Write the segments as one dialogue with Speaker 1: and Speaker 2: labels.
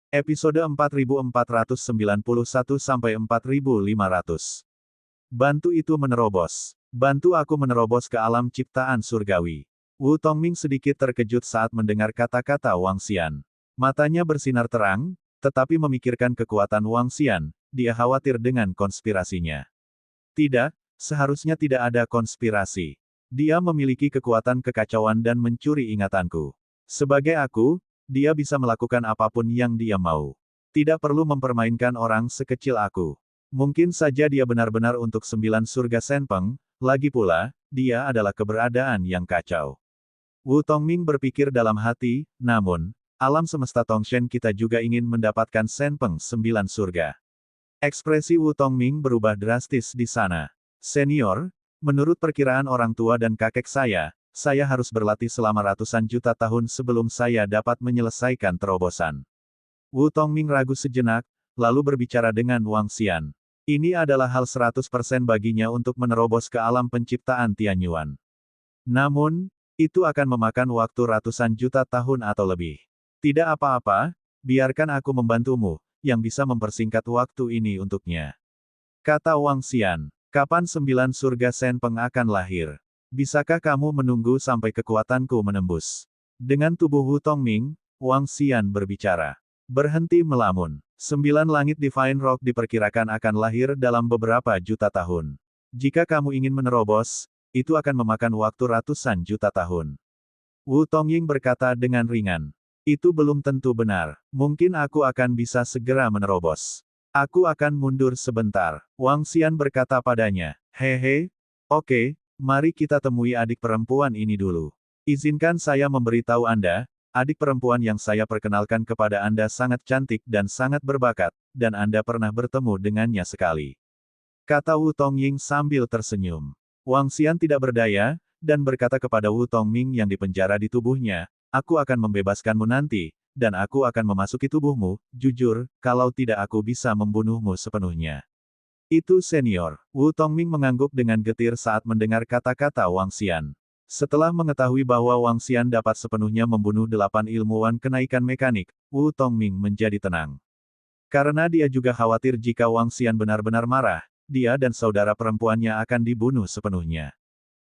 Speaker 1: Episode 4491-4500. Bantu itu menerobos. Bantu aku menerobos ke alam ciptaan surgawi. Wu Tongming sedikit terkejut saat mendengar kata-kata Wang Xian. Matanya bersinar terang, tetapi memikirkan kekuatan Wang Xian, dia khawatir dengan konspirasinya. Tidak, seharusnya tidak ada konspirasi. Dia memiliki kekuatan kekacauan dan mencuri ingatanku. Sebagai aku, dia bisa melakukan apapun yang dia mau. Tidak perlu mempermainkan orang sekecil aku. Mungkin saja dia benar-benar untuk 9 surga Senpeng, lagi pula, dia adalah keberadaan yang kacau. Wu Tongming berpikir dalam hati, namun, alam semesta Tongshen kita juga ingin mendapatkan Senpeng 9 surga. Ekspresi Wu Tongming berubah drastis di sana. Senior, menurut perkiraan orang tua dan kakek saya harus berlatih selama ratusan juta tahun sebelum saya dapat menyelesaikan terobosan. Wu Tongming ragu sejenak, lalu berbicara dengan Wang Xian. Ini adalah hal 100% baginya untuk menerobos ke alam penciptaan Tianyuan. Namun, itu akan memakan waktu ratusan juta tahun atau lebih. Tidak apa-apa, biarkan aku membantumu, yang bisa mempersingkat waktu ini untuknya. Kata Wang Xian, kapan 9 surga Senpeng akan lahir? Bisakah kamu menunggu sampai kekuatanku menembus? Dengan tubuh Wu Tongming, Wang Xian berbicara. Berhenti melamun. 9 langit Divine Rock diperkirakan akan lahir dalam beberapa juta tahun. Jika kamu ingin menerobos, itu akan memakan waktu ratusan juta tahun. Wu Tongying berkata dengan ringan. Itu belum tentu benar. Mungkin aku akan bisa segera menerobos. Aku akan mundur sebentar. Wang Xian berkata padanya. Hehe. Oke. Mari kita temui adik perempuan ini dulu. Izinkan saya memberitahu Anda, adik perempuan yang saya perkenalkan kepada Anda sangat cantik dan sangat berbakat, dan Anda pernah bertemu dengannya sekali. Kata Wu Tongying sambil tersenyum. Wang Xian tidak berdaya, dan berkata kepada Wu Tongming yang dipenjara di tubuhnya, aku akan membebaskanmu nanti, dan aku akan memasuki tubuhmu, jujur, kalau tidak aku bisa membunuhmu sepenuhnya. Itu senior. Wu Tongming mengangguk dengan getir saat mendengar kata-kata Wang Xian. Setelah mengetahui bahwa Wang Xian dapat sepenuhnya membunuh 8 ilmuwan kenaikan mekanik, Wu Tongming menjadi tenang. Karena dia juga khawatir jika Wang Xian benar-benar marah, dia dan saudara perempuannya akan dibunuh sepenuhnya.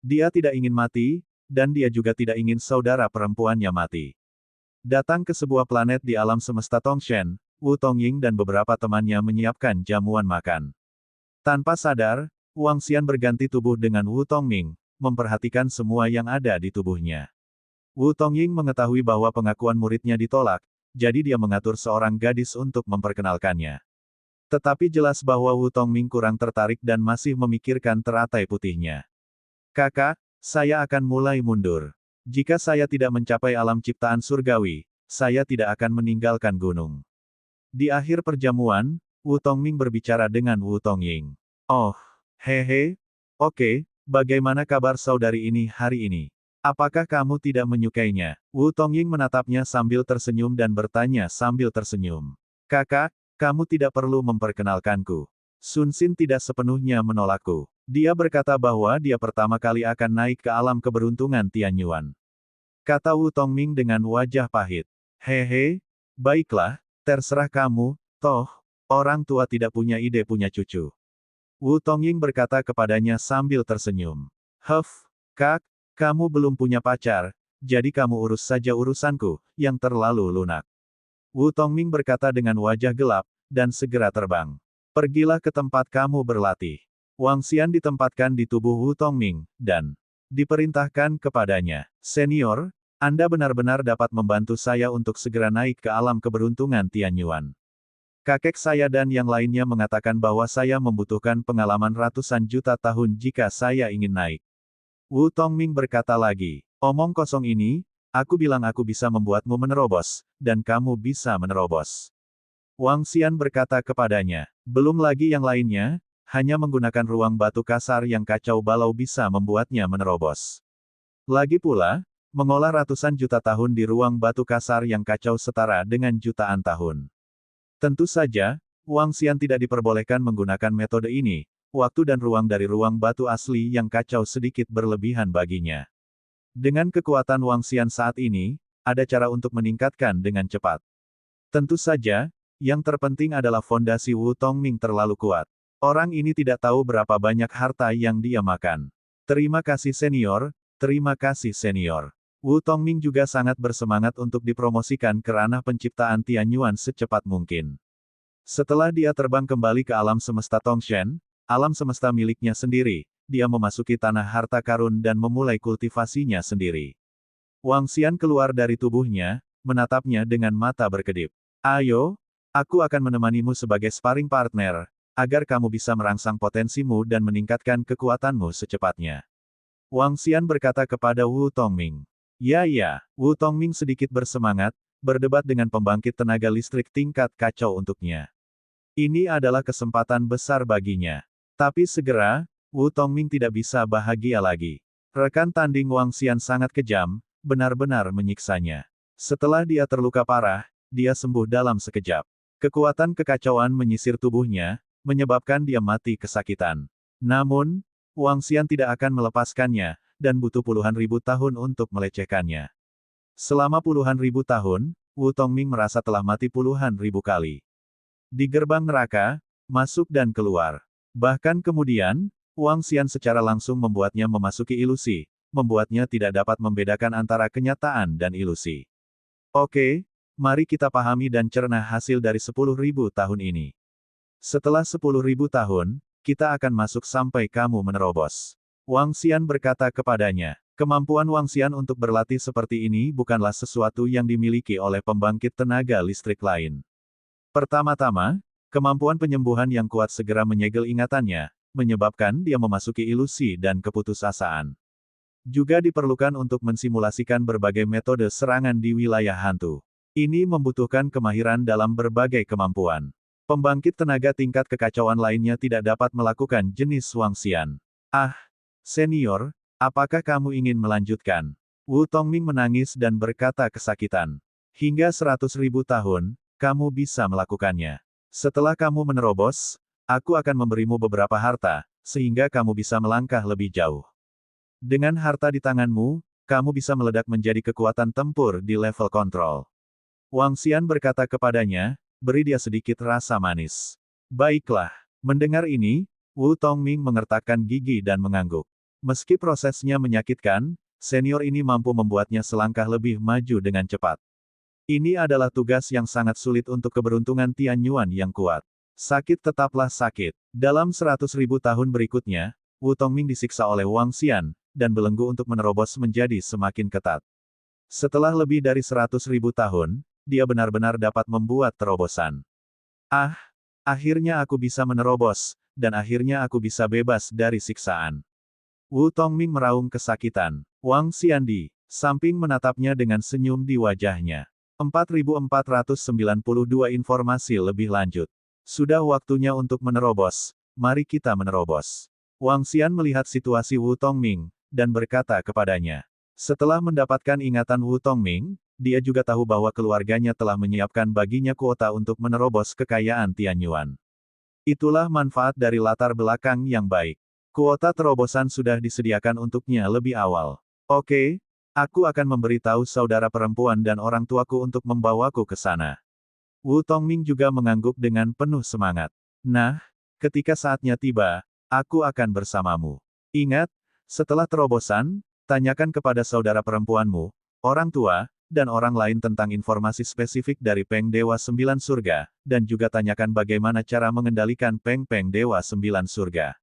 Speaker 1: Dia tidak ingin mati, dan dia juga tidak ingin saudara perempuannya mati. Datang ke sebuah planet di alam semesta Tongshen, Wu Tongying dan beberapa temannya menyiapkan jamuan makan. Tanpa sadar, Wang Xian berganti tubuh dengan Wu Tongming, memperhatikan semua yang ada di tubuhnya. Wu Tongying mengetahui bahwa pengakuan muridnya ditolak, jadi dia mengatur seorang gadis untuk memperkenalkannya. Tetapi jelas bahwa Wu Tongming kurang tertarik dan masih memikirkan teratai putihnya. Kakak, saya akan mulai mundur. Jika saya tidak mencapai alam ciptaan surgawi, saya tidak akan meninggalkan gunung. Di akhir perjamuan, Wu Tongming berbicara dengan Wu Tongying. Oh, hehe. Oke, bagaimana kabar saudari ini hari ini? Apakah kamu tidak menyukainya? Wu Tongying menatapnya sambil tersenyum dan bertanya sambil tersenyum. Kakak, kamu tidak perlu memperkenalkanku. Sun Xin tidak sepenuhnya menolakku. Dia berkata bahwa dia pertama kali akan naik ke alam keberuntungan Tianyuan. Kata Wu Tongming dengan wajah pahit. Hehe, baiklah, terserah kamu, toh. Orang tua tidak punya ide punya cucu. Wu Tongying berkata kepadanya sambil tersenyum. Huff, kak, kamu belum punya pacar, jadi kamu urus saja urusanku, yang terlalu lunak. Wu Tongming berkata dengan wajah gelap, dan segera terbang. Pergilah ke tempat kamu berlatih. Wang Xian ditempatkan di tubuh Wu Tongming, dan diperintahkan kepadanya, Senior, Anda benar-benar dapat membantu saya untuk segera naik ke alam keberuntungan Tianyuan. Kakek saya dan yang lainnya mengatakan bahwa saya membutuhkan pengalaman ratusan juta tahun jika saya ingin naik. Wu Tongming berkata lagi, omong kosong ini, aku bilang aku bisa membuatmu menerobos, dan kamu bisa menerobos. Wang Xian berkata kepadanya, belum lagi yang lainnya, hanya menggunakan ruang batu kasar yang kacau balau bisa membuatnya menerobos. Lagi pula, mengolah ratusan juta tahun di ruang batu kasar yang kacau setara dengan jutaan tahun. Tentu saja, Wang Xian tidak diperbolehkan menggunakan metode ini, waktu dan ruang dari ruang batu asli yang kacau sedikit berlebihan baginya. Dengan kekuatan Wang Xian saat ini, ada cara untuk meningkatkan dengan cepat. Tentu saja, yang terpenting adalah fondasi Wu Tongming terlalu kuat. Orang ini tidak tahu berapa banyak harta yang dia makan. Terima kasih senior, terima kasih senior. Wu Tongming juga sangat bersemangat untuk dipromosikan ke ranah penciptaan Tianyuan secepat mungkin. Setelah dia terbang kembali ke alam semesta Tongshen, alam semesta miliknya sendiri, dia memasuki tanah harta karun dan memulai kultivasinya sendiri. Wang Xian keluar dari tubuhnya, menatapnya dengan mata berkedip. Ayo, aku akan menemanimu sebagai sparring partner, agar kamu bisa merangsang potensimu dan meningkatkan kekuatanmu secepatnya. Wang Xian berkata kepada Wu Tongming. Ya, Wu Tongming sedikit bersemangat, berdebat dengan pembangkit tenaga listrik tingkat kacau untuknya. Ini adalah kesempatan besar baginya. Tapi segera, Wu Tongming tidak bisa bahagia lagi. Rekan tanding Wang Xian sangat kejam, benar-benar menyiksanya. Setelah dia terluka parah, dia sembuh dalam sekejap. Kekuatan kekacauan menyisir tubuhnya, menyebabkan dia mati kesakitan. Namun, Wang Xian tidak akan melepaskannya, dan butuh puluhan ribu tahun untuk melecehkannya. Selama puluhan ribu tahun, Wu Tongming merasa telah mati puluhan ribu kali. Di gerbang neraka, masuk dan keluar. Bahkan kemudian, Wang Xian secara langsung membuatnya memasuki ilusi, membuatnya tidak dapat membedakan antara kenyataan dan ilusi. Oke, mari kita pahami dan cerna hasil dari 10.000 tahun ini. Setelah 10.000 tahun, kita akan masuk sampai kamu menerobos. Wang Xian berkata kepadanya, kemampuan Wang Xian untuk berlatih seperti ini bukanlah sesuatu yang dimiliki oleh pembangkit tenaga listrik lain. Pertama-tama, kemampuan penyembuhan yang kuat segera menyegel ingatannya, menyebabkan dia memasuki ilusi dan keputusasaan. Juga diperlukan untuk mensimulasikan berbagai metode serangan di wilayah hantu. Ini membutuhkan kemahiran dalam berbagai kemampuan. Pembangkit tenaga tingkat kekacauan lainnya tidak dapat melakukan jenis Wang Xian. Ah, senior, apakah kamu ingin melanjutkan? Wu Tongming menangis dan berkata kesakitan. Hingga 100.000 tahun, kamu bisa melakukannya. Setelah kamu menerobos, aku akan memberimu beberapa harta, sehingga kamu bisa melangkah lebih jauh. Dengan harta di tanganmu, kamu bisa meledak menjadi kekuatan tempur di level kontrol. Wang Xian berkata kepadanya, beri dia sedikit rasa manis. Baiklah. Mendengar ini, Wu Tongming mengertakkan gigi dan mengangguk. Meski prosesnya menyakitkan, senior ini mampu membuatnya selangkah lebih maju dengan cepat. Ini adalah tugas yang sangat sulit untuk keberuntungan Tianyuan yang kuat. Sakit tetaplah sakit. Dalam 100.000 tahun berikutnya, Wu Tongming disiksa oleh Wang Xian, dan belenggu untuk menerobos menjadi semakin ketat. Setelah lebih dari 100.000 tahun, dia benar-benar dapat membuat terobosan. Ah, akhirnya aku bisa menerobos, dan akhirnya aku bisa bebas dari siksaan. Wu Tongming meraung kesakitan. Wang Xian di samping menatapnya dengan senyum di wajahnya. 4492 informasi lebih lanjut. Sudah waktunya untuk menerobos. Mari kita menerobos. Wang Xian melihat situasi Wu Tongming, dan berkata kepadanya. Setelah mendapatkan ingatan Wu Tongming, dia juga tahu bahwa keluarganya telah menyiapkan baginya kuota untuk menerobos kekayaan Tianyuan. Itulah manfaat dari latar belakang yang baik. Kuota terobosan sudah disediakan untuknya lebih awal. Oke, aku akan memberitahu saudara perempuan dan orang tuaku untuk membawaku ke sana. Wu Tongming juga mengangguk dengan penuh semangat. Nah, ketika saatnya tiba, aku akan bersamamu. Ingat, setelah terobosan, tanyakan kepada saudara perempuanmu, orang tua, dan orang lain tentang informasi spesifik dari Peng Dewa Sembilan Surga, dan juga tanyakan bagaimana cara mengendalikan Peng Dewa Sembilan Surga.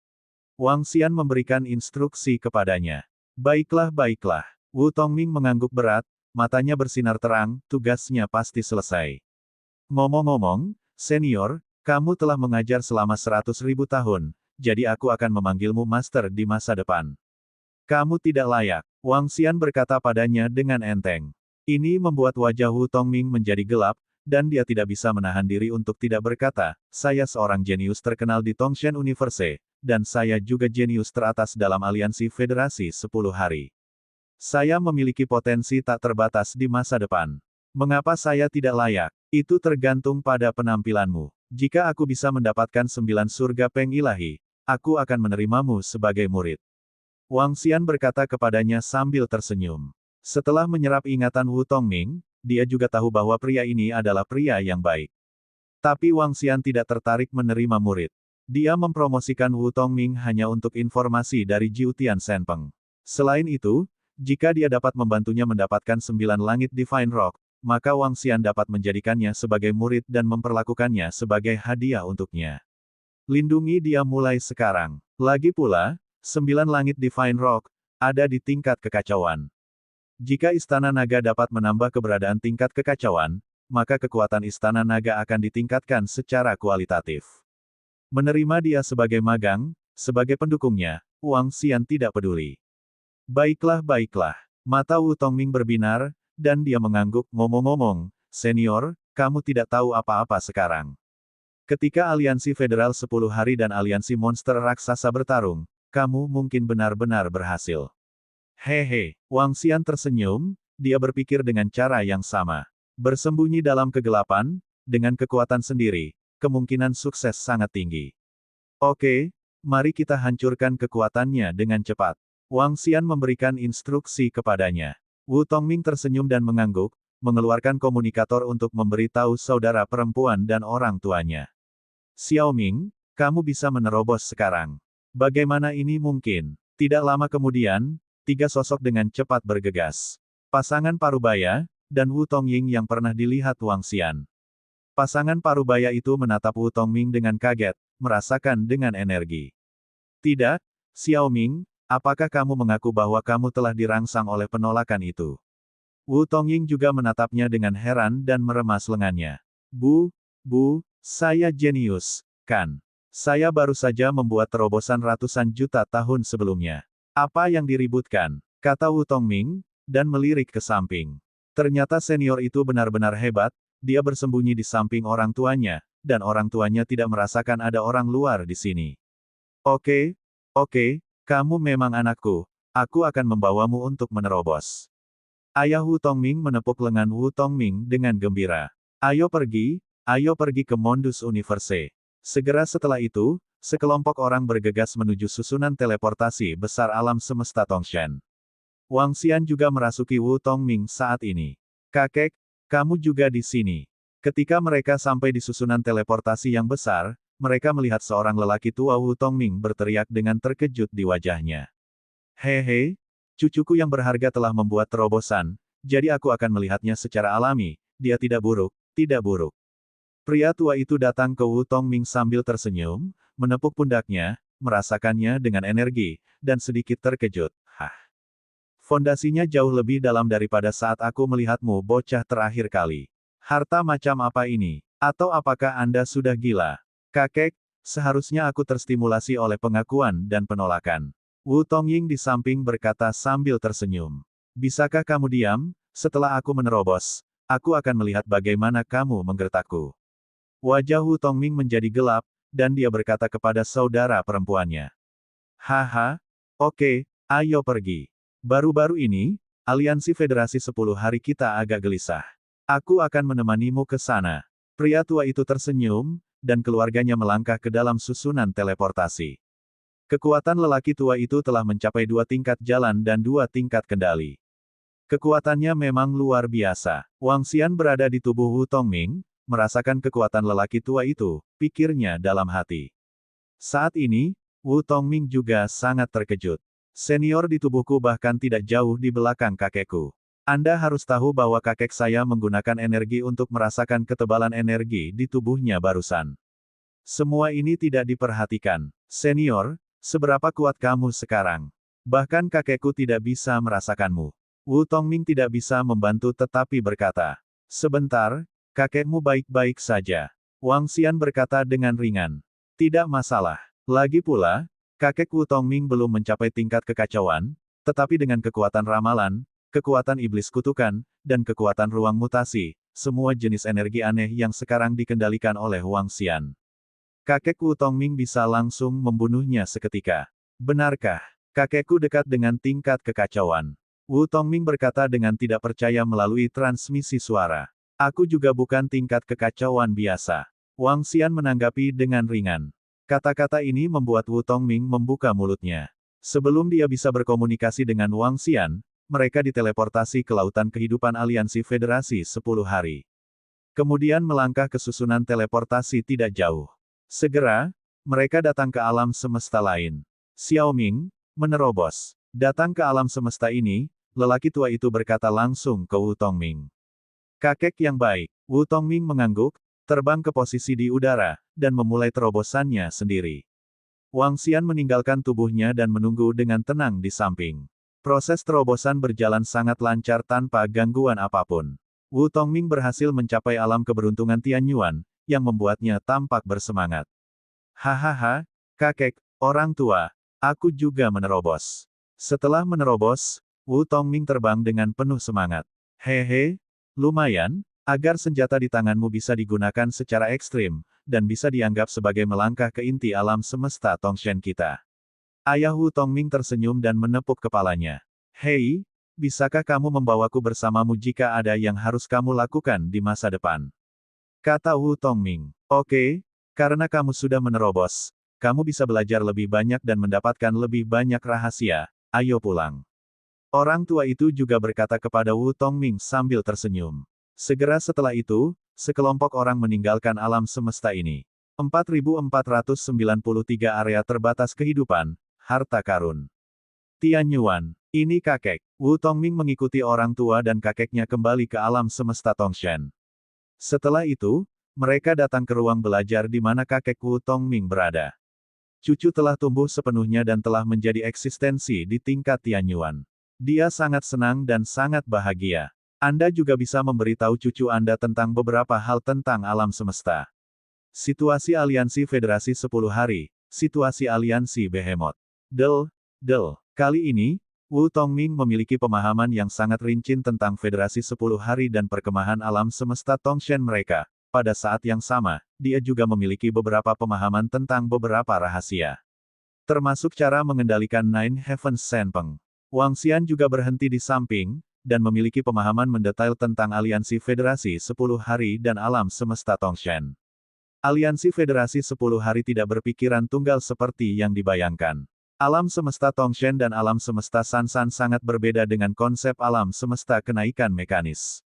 Speaker 1: Wang Xian memberikan instruksi kepadanya. Baiklah. Wu Tongming mengangguk berat, matanya bersinar terang, tugasnya pasti selesai. Ngomong-ngomong, senior, kamu telah mengajar selama 100.000 tahun, jadi aku akan memanggilmu master di masa depan. Kamu tidak layak, Wang Xian berkata padanya dengan enteng. Ini membuat wajah Wu Tongming menjadi gelap, dan dia tidak bisa menahan diri untuk tidak berkata, saya seorang jenius terkenal di Tongshen Universe, dan saya juga jenius teratas dalam aliansi Federasi 10 Hari. Saya memiliki potensi tak terbatas di masa depan. Mengapa saya tidak layak? Itu tergantung pada penampilanmu. Jika aku bisa mendapatkan 9 surga Peng Ilahi, aku akan menerimamu sebagai murid. Wang Xian berkata kepadanya sambil tersenyum. Setelah menyerap ingatan Wu Tongming, dia juga tahu bahwa pria ini adalah pria yang baik. Tapi Wang Xian tidak tertarik menerima murid. Dia mempromosikan Wu Tongming hanya untuk informasi dari Jiutian Senpeng. Selain itu, jika dia dapat membantunya mendapatkan 9 langit Divine Rock, maka Wang Xian dapat menjadikannya sebagai murid dan memperlakukannya sebagai hadiah untuknya. Lindungi dia mulai sekarang. Lagi pula, 9 langit Divine Rock ada di tingkat kekacauan. Jika Istana Naga dapat menambah keberadaan tingkat kekacauan, maka kekuatan Istana Naga akan ditingkatkan secara kualitatif. Menerima dia sebagai magang, sebagai pendukungnya, Wang Xian tidak peduli. Baiklah, baiklah. Mata Wu Tongming berbinar, dan dia mengangguk, ngomong-ngomong, senior, kamu tidak tahu apa-apa sekarang. Ketika Aliansi Federal 10 Hari dan Aliansi Monster Raksasa bertarung, kamu mungkin benar-benar berhasil. Hehe, Wang Xian tersenyum, dia berpikir dengan cara yang sama. Bersembunyi dalam kegelapan, dengan kekuatan sendiri, kemungkinan sukses sangat tinggi. Oke, mari kita hancurkan kekuatannya dengan cepat. Wang Xian memberikan instruksi kepadanya. Wu Tongming tersenyum dan mengangguk, mengeluarkan komunikator untuk memberitahu saudara perempuan dan orang tuanya. Xiaoming, kamu bisa menerobos sekarang. Bagaimana ini mungkin? Tidak lama kemudian, 3 sosok dengan cepat bergegas. Pasangan Parubaya, dan Wu Tongying yang pernah dilihat Wang Xian. Pasangan Parubaya itu menatap Wu Tongming dengan kaget, merasakan dengan energi. Tidak, Xiaoming, apakah kamu mengaku bahwa kamu telah dirangsang oleh penolakan itu? Wu Tongying juga menatapnya dengan heran dan meremas lengannya. Bu, saya jenius, kan? Saya baru saja membuat terobosan ratusan juta tahun sebelumnya. Apa yang diributkan? Kata Wu Tongming, dan melirik ke samping. Ternyata senior itu benar-benar hebat, dia bersembunyi di samping orang tuanya, dan orang tuanya tidak merasakan ada orang luar di sini. Oke, kamu memang anakku, aku akan membawamu untuk menerobos. Ayah Wu Tongming menepuk lengan Wu Tongming dengan gembira. Ayo pergi ke Mondus Universe. Segera setelah itu, sekelompok orang bergegas menuju susunan teleportasi besar alam semesta Tongshan. Wang Xian juga merasuki Wu Tongming saat ini. Kakek, kamu juga di sini. Ketika mereka sampai di susunan teleportasi yang besar, mereka melihat seorang lelaki tua Wu Tongming berteriak dengan terkejut di wajahnya. Hehe, cucuku yang berharga telah membuat terobosan, jadi aku akan melihatnya secara alami, dia tidak buruk, tidak buruk. Pria tua itu datang ke Wu Tongming sambil tersenyum, menepuk pundaknya, merasakannya dengan energi, dan sedikit terkejut. Hah. Fondasinya jauh lebih dalam daripada saat aku melihatmu bocah terakhir kali. Harta macam apa ini? Atau apakah Anda sudah gila? Kakek, seharusnya aku terstimulasi oleh pengakuan dan penolakan. Wu Tongying di samping berkata sambil tersenyum. Bisakah kamu diam? Setelah aku menerobos, aku akan melihat bagaimana kamu menggertakku. Wajah Wu Tongming menjadi gelap, dan dia berkata kepada saudara perempuannya. Haha, oke, ayo pergi. Baru-baru ini, Aliansi Federasi 10 Hari kita agak gelisah. Aku akan menemanimu ke sana. Pria tua itu tersenyum, dan keluarganya melangkah ke dalam susunan teleportasi. Kekuatan lelaki tua itu telah mencapai 2 tingkat jalan dan 2 tingkat kendali. Kekuatannya memang luar biasa. Wang Xian berada di tubuh Wu Tongming, merasakan kekuatan lelaki tua itu, pikirnya dalam hati. Saat ini, Wu Tongming juga sangat terkejut. Senior di tubuhku bahkan tidak jauh di belakang kakekku. Anda harus tahu bahwa kakek saya menggunakan energi untuk merasakan ketebalan energi di tubuhnya barusan. Semua ini tidak diperhatikan. Senior, seberapa kuat kamu sekarang? Bahkan kakekku tidak bisa merasakanmu. Wu Tongming tidak bisa membantu tetapi berkata, sebentar, kakekmu baik-baik saja. Wang Xian berkata dengan ringan. Tidak masalah. Lagi pula, kakek Wu Tongming belum mencapai tingkat kekacauan, tetapi dengan kekuatan ramalan, kekuatan iblis kutukan, dan kekuatan ruang mutasi, semua jenis energi aneh yang sekarang dikendalikan oleh Wang Xian. Kakek Wu Tongming bisa langsung membunuhnya seketika. Benarkah? Kakekku dekat dengan tingkat kekacauan. Wu Tongming berkata dengan tidak percaya melalui transmisi suara. Aku juga bukan tingkat kekacauan biasa. Wang Xian menanggapi dengan ringan. Kata-kata ini membuat Wu Tongming membuka mulutnya. Sebelum dia bisa berkomunikasi dengan Wang Xian, mereka diteleportasi ke lautan kehidupan aliansi Federasi 10 hari. Kemudian melangkah ke susunan teleportasi tidak jauh. Segera, mereka datang ke alam semesta lain. Xiaoming menerobos. Datang ke alam semesta ini, lelaki tua itu berkata langsung ke Wu Tongming. Kakek yang baik, Wu Tongming mengangguk, terbang ke posisi di udara, dan memulai terobosannya sendiri. Wang Xian meninggalkan tubuhnya dan menunggu dengan tenang di samping. Proses terobosan berjalan sangat lancar tanpa gangguan apapun. Wu Tongming berhasil mencapai alam keberuntungan Tianyuan, yang membuatnya tampak bersemangat. Hahaha, kakek, orang tua, aku juga menerobos. Setelah menerobos, Wu Tongming terbang dengan penuh semangat. Hehe, lumayan, agar senjata di tanganmu bisa digunakan secara ekstrim, dan bisa dianggap sebagai melangkah ke inti alam semesta Tongshen kita. Ayah Wu Tongming tersenyum dan menepuk kepalanya. Hei, bisakah kamu membawaku bersamamu jika ada yang harus kamu lakukan di masa depan? Kata Wu Tongming. Oke, karena kamu sudah menerobos, kamu bisa belajar lebih banyak dan mendapatkan lebih banyak rahasia, ayo pulang. Orang tua itu juga berkata kepada Wu Tongming sambil tersenyum. Segera setelah itu, sekelompok orang meninggalkan alam semesta ini. 4493 area terbatas kehidupan, harta karun. Tianyuan, ini kakek. Wu Tongming mengikuti orang tua dan kakeknya kembali ke alam semesta Tongshen. Setelah itu, mereka datang ke ruang belajar di mana kakek Wu Tongming berada. Cucu telah tumbuh sepenuhnya dan telah menjadi eksistensi di tingkat Tianyuan. Dia sangat senang dan sangat bahagia. Anda juga bisa memberitahu cucu Anda tentang beberapa hal tentang alam semesta. Situasi aliansi Federasi 10 hari, situasi aliansi Behemoth. Del. Kali ini, Wu Tongming memiliki pemahaman yang sangat rinci tentang Federasi 10 hari dan perkemahan alam semesta Tongshen mereka. Pada saat yang sama, dia juga memiliki beberapa pemahaman tentang beberapa rahasia. Termasuk cara mengendalikan Nine Heavens Senpeng. Wang Xian juga berhenti di samping, dan memiliki pemahaman mendetail tentang aliansi Federasi 10 hari dan alam semesta Tongshen. Aliansi Federasi 10 hari tidak berpikiran tunggal seperti yang dibayangkan. Alam semesta Tongshen dan alam semesta Sansan sangat berbeda dengan konsep alam semesta kenaikan mekanis.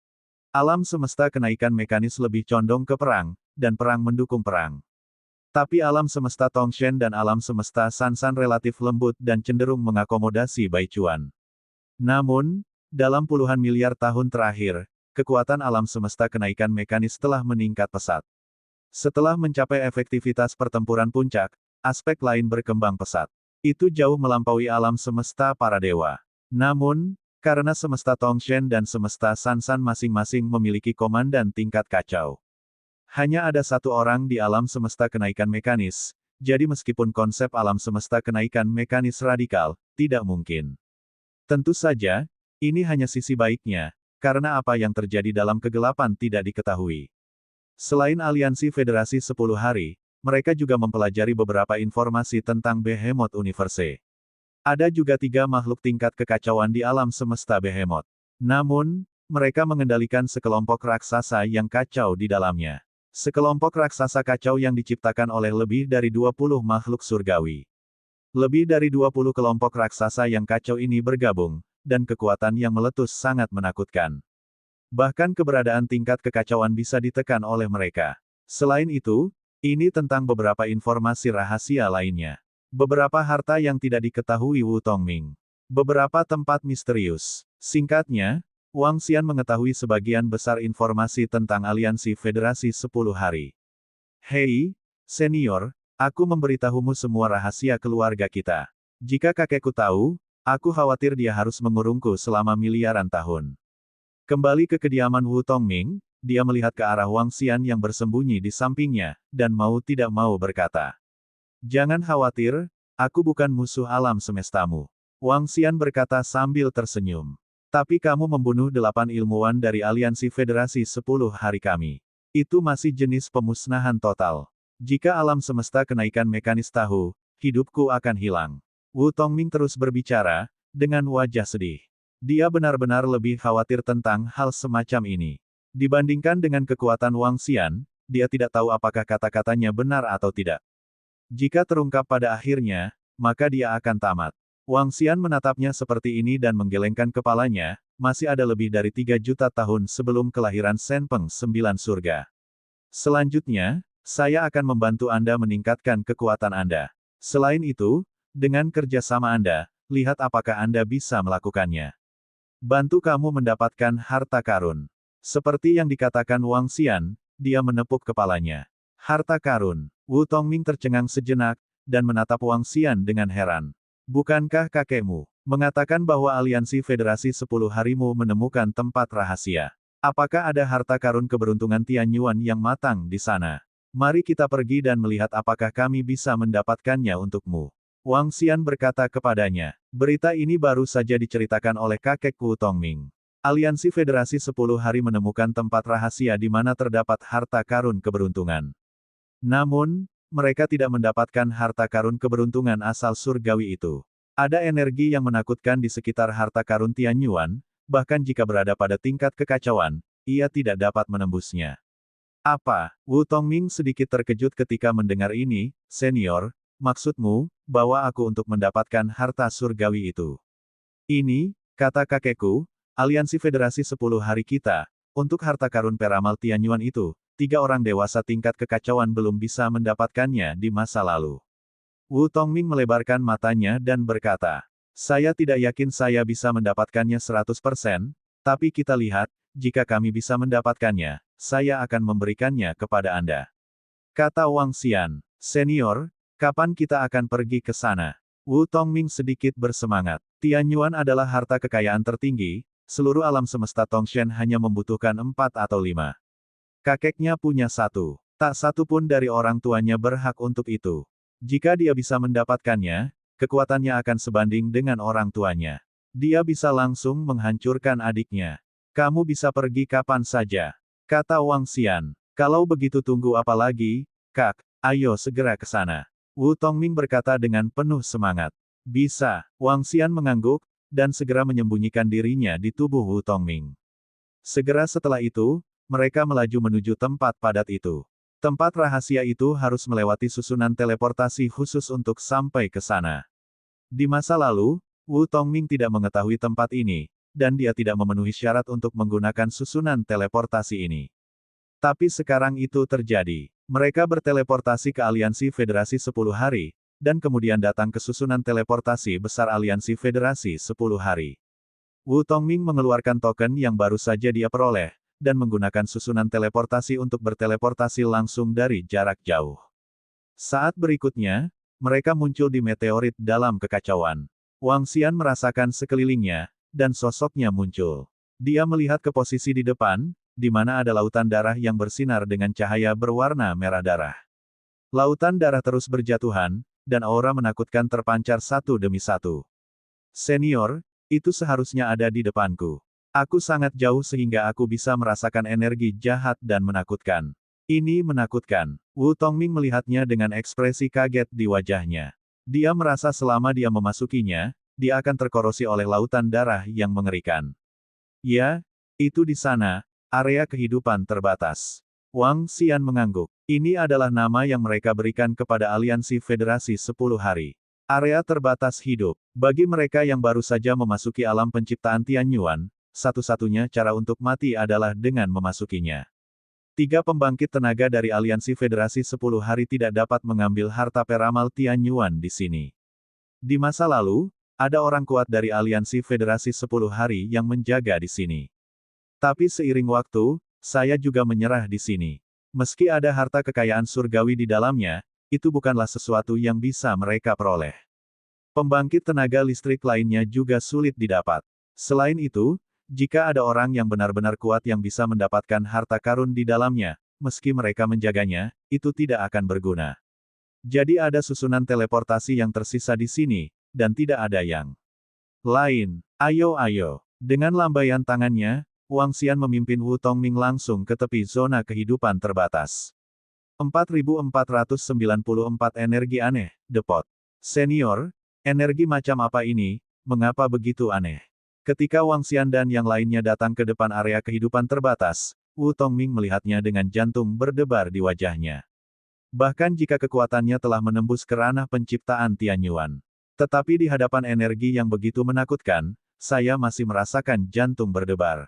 Speaker 1: Alam semesta kenaikan mekanis lebih condong ke perang, dan perang mendukung perang. Tapi alam semesta Tongshen dan alam semesta Sansan relatif lembut dan cenderung mengakomodasi Baichuan. Namun, dalam puluhan miliar tahun terakhir, kekuatan alam semesta kenaikan mekanis telah meningkat pesat. Setelah mencapai efektivitas pertempuran puncak, aspek lain berkembang pesat. Itu jauh melampaui alam semesta para dewa. Namun, karena semesta Tongshen dan semesta Sansan masing-masing memiliki komandan tingkat kacau. Hanya ada satu orang di alam semesta kenaikan mekanis, jadi meskipun konsep alam semesta kenaikan mekanis radikal, tidak mungkin. Tentu saja, ini hanya sisi baiknya, karena apa yang terjadi dalam kegelapan tidak diketahui. Selain aliansi Federasi 10 hari, mereka juga mempelajari beberapa informasi tentang Behemoth Universe. Ada juga 3 makhluk tingkat kekacauan di alam semesta Behemoth. Namun, mereka mengendalikan sekelompok raksasa yang kacau di dalamnya. Sekelompok raksasa kacau yang diciptakan oleh lebih dari 20 makhluk surgawi. Lebih dari 20 kelompok raksasa yang kacau ini bergabung, dan kekuatan yang meletus sangat menakutkan. Bahkan keberadaan tingkat kekacauan bisa ditekan oleh mereka. Selain itu, ini tentang beberapa informasi rahasia lainnya. Beberapa harta yang tidak diketahui Wu Tongming. Beberapa tempat misterius. Singkatnya, Wang Xian mengetahui sebagian besar informasi tentang aliansi Federasi 10 hari. Hei, senior, aku memberitahumu semua rahasia keluarga kita. Jika kakekku tahu, aku khawatir dia harus mengurungku selama miliaran tahun. Kembali ke kediaman Wu Tongming, dia melihat ke arah Wang Xian yang bersembunyi di sampingnya, dan mau tidak mau berkata. Jangan khawatir, aku bukan musuh alam semestamu. Wang Xian berkata sambil tersenyum. Tapi kamu membunuh 8 ilmuwan dari aliansi Federasi 10 hari kami. Itu masih jenis pemusnahan total. Jika alam semesta kenaikan mekanis tahu, hidupku akan hilang. Wu Tongming terus berbicara, dengan wajah sedih. Dia benar-benar lebih khawatir tentang hal semacam ini. Dibandingkan dengan kekuatan Wang Xian, dia tidak tahu apakah kata-katanya benar atau tidak. Jika terungkap pada akhirnya, maka dia akan tamat. Wang Xian menatapnya seperti ini dan menggelengkan kepalanya, masih ada lebih dari 3 juta tahun sebelum kelahiran Senpeng Sembilan Surga. Selanjutnya, saya akan membantu Anda meningkatkan kekuatan Anda. Selain itu, dengan kerjasama Anda, lihat apakah Anda bisa melakukannya. Bantu kamu mendapatkan harta karun. Seperti yang dikatakan Wang Xian, dia menepuk kepalanya. Harta karun. Wu Tongming tercengang sejenak, dan menatap Wang Xian dengan heran. Bukankah kakekmu mengatakan bahwa aliansi Federasi 10 Harimu menemukan tempat rahasia? Apakah ada harta karun keberuntungan Tianyuan yang matang di sana? Mari kita pergi dan melihat apakah kami bisa mendapatkannya untukmu. Wang Xian berkata kepadanya. Berita ini baru saja diceritakan oleh kakek Wu Tongming. Aliansi Federasi 10 Hari menemukan tempat rahasia di mana terdapat harta karun keberuntungan. Namun, mereka tidak mendapatkan harta karun keberuntungan asal surgawi itu. Ada energi yang menakutkan di sekitar harta karun Tianyuan, bahkan jika berada pada tingkat kekacauan, ia tidak dapat menembusnya. Apa? Wu Tongming sedikit terkejut ketika mendengar ini, senior, maksudmu, bawa aku untuk mendapatkan harta surgawi itu. Ini, kata kakekku, aliansi Federasi 10 Hari kita, untuk harta karun peramal Tianyuan itu, 3 orang dewasa tingkat kekacauan belum bisa mendapatkannya di masa lalu. Wu Tongming melebarkan matanya dan berkata, saya tidak yakin saya bisa mendapatkannya 100%, tapi kita lihat, jika kami bisa mendapatkannya, saya akan memberikannya kepada Anda. Kata Wang Xian, senior, kapan kita akan pergi ke sana? Wu Tongming sedikit bersemangat. Tianyuan adalah harta kekayaan tertinggi, seluruh alam semesta Tongshan hanya membutuhkan 4 atau 5. Kakeknya punya 1. Tak satu pun dari orang tuanya berhak untuk itu. Jika dia bisa mendapatkannya, kekuatannya akan sebanding dengan orang tuanya. Dia bisa langsung menghancurkan adiknya. Kamu bisa pergi kapan saja, kata Wang Xian. Kalau begitu tunggu apa lagi, Kak, ayo segera ke sana. Wu Tongming berkata dengan penuh semangat. Bisa, Wang Xian mengangguk, dan segera menyembunyikan dirinya di tubuh Wu Tongming. Segera setelah itu, mereka melaju menuju tempat padat itu. Tempat rahasia itu harus melewati susunan teleportasi khusus untuk sampai ke sana. Di masa lalu, Wu Tongming tidak mengetahui tempat ini, dan dia tidak memenuhi syarat untuk menggunakan susunan teleportasi ini. Tapi sekarang itu terjadi. Mereka berteleportasi ke aliansi Federasi 10 Hari, dan kemudian datang ke susunan teleportasi besar aliansi Federasi 10 Hari. Wu Tongming mengeluarkan token yang baru saja dia peroleh, dan menggunakan susunan teleportasi untuk berteleportasi langsung dari jarak jauh. Saat berikutnya, mereka muncul di meteorit dalam kekacauan. Wang Xian merasakan sekelilingnya, dan sosoknya muncul. Dia melihat ke posisi di depan, di mana ada lautan darah yang bersinar dengan cahaya berwarna merah darah. Lautan darah terus berjatuhan, dan aura menakutkan terpancar satu demi satu. Senior, itu seharusnya ada di depanku. Aku sangat jauh sehingga aku bisa merasakan energi jahat dan menakutkan. Ini menakutkan. Wu Tongming melihatnya dengan ekspresi kaget di wajahnya. Dia merasa selama dia memasukinya, dia akan terkorosi oleh lautan darah yang mengerikan. Ya, itu di sana, area kehidupan terbatas. Wang Xian mengangguk. Ini adalah nama yang mereka berikan kepada aliansi Federasi 10 Hari. Area terbatas hidup. Bagi mereka yang baru saja memasuki alam penciptaan Tianyuan, satu-satunya cara untuk mati adalah dengan memasukinya. 3 pembangkit tenaga dari aliansi Federasi 10 Hari tidak dapat mengambil harta peramal Tianyuan di sini. Di masa lalu, ada orang kuat dari aliansi Federasi 10 Hari yang menjaga di sini. Tapi seiring waktu, saya juga menyerah di sini. Meski ada harta kekayaan surgawi di dalamnya, itu bukanlah sesuatu yang bisa mereka peroleh. Pembangkit tenaga listrik lainnya juga sulit didapat. Selain itu, jika ada orang yang benar-benar kuat yang bisa mendapatkan harta karun di dalamnya, meski mereka menjaganya, itu tidak akan berguna. Jadi ada susunan teleportasi yang tersisa di sini, dan tidak ada yang lain. Ayo. Dengan lambaian tangannya, Wang Xian memimpin Wu Tongming langsung ke tepi zona kehidupan terbatas. 4494 energi aneh, depot. Senior, energi macam apa ini, mengapa begitu aneh? Ketika Wang Xian dan yang lainnya datang ke depan area kehidupan terbatas, Wu Tongming melihatnya dengan jantung berdebar di wajahnya. Bahkan jika kekuatannya telah menembus ke ranah penciptaan Tianyuan. Tetapi di hadapan energi yang begitu menakutkan, saya masih merasakan jantung berdebar.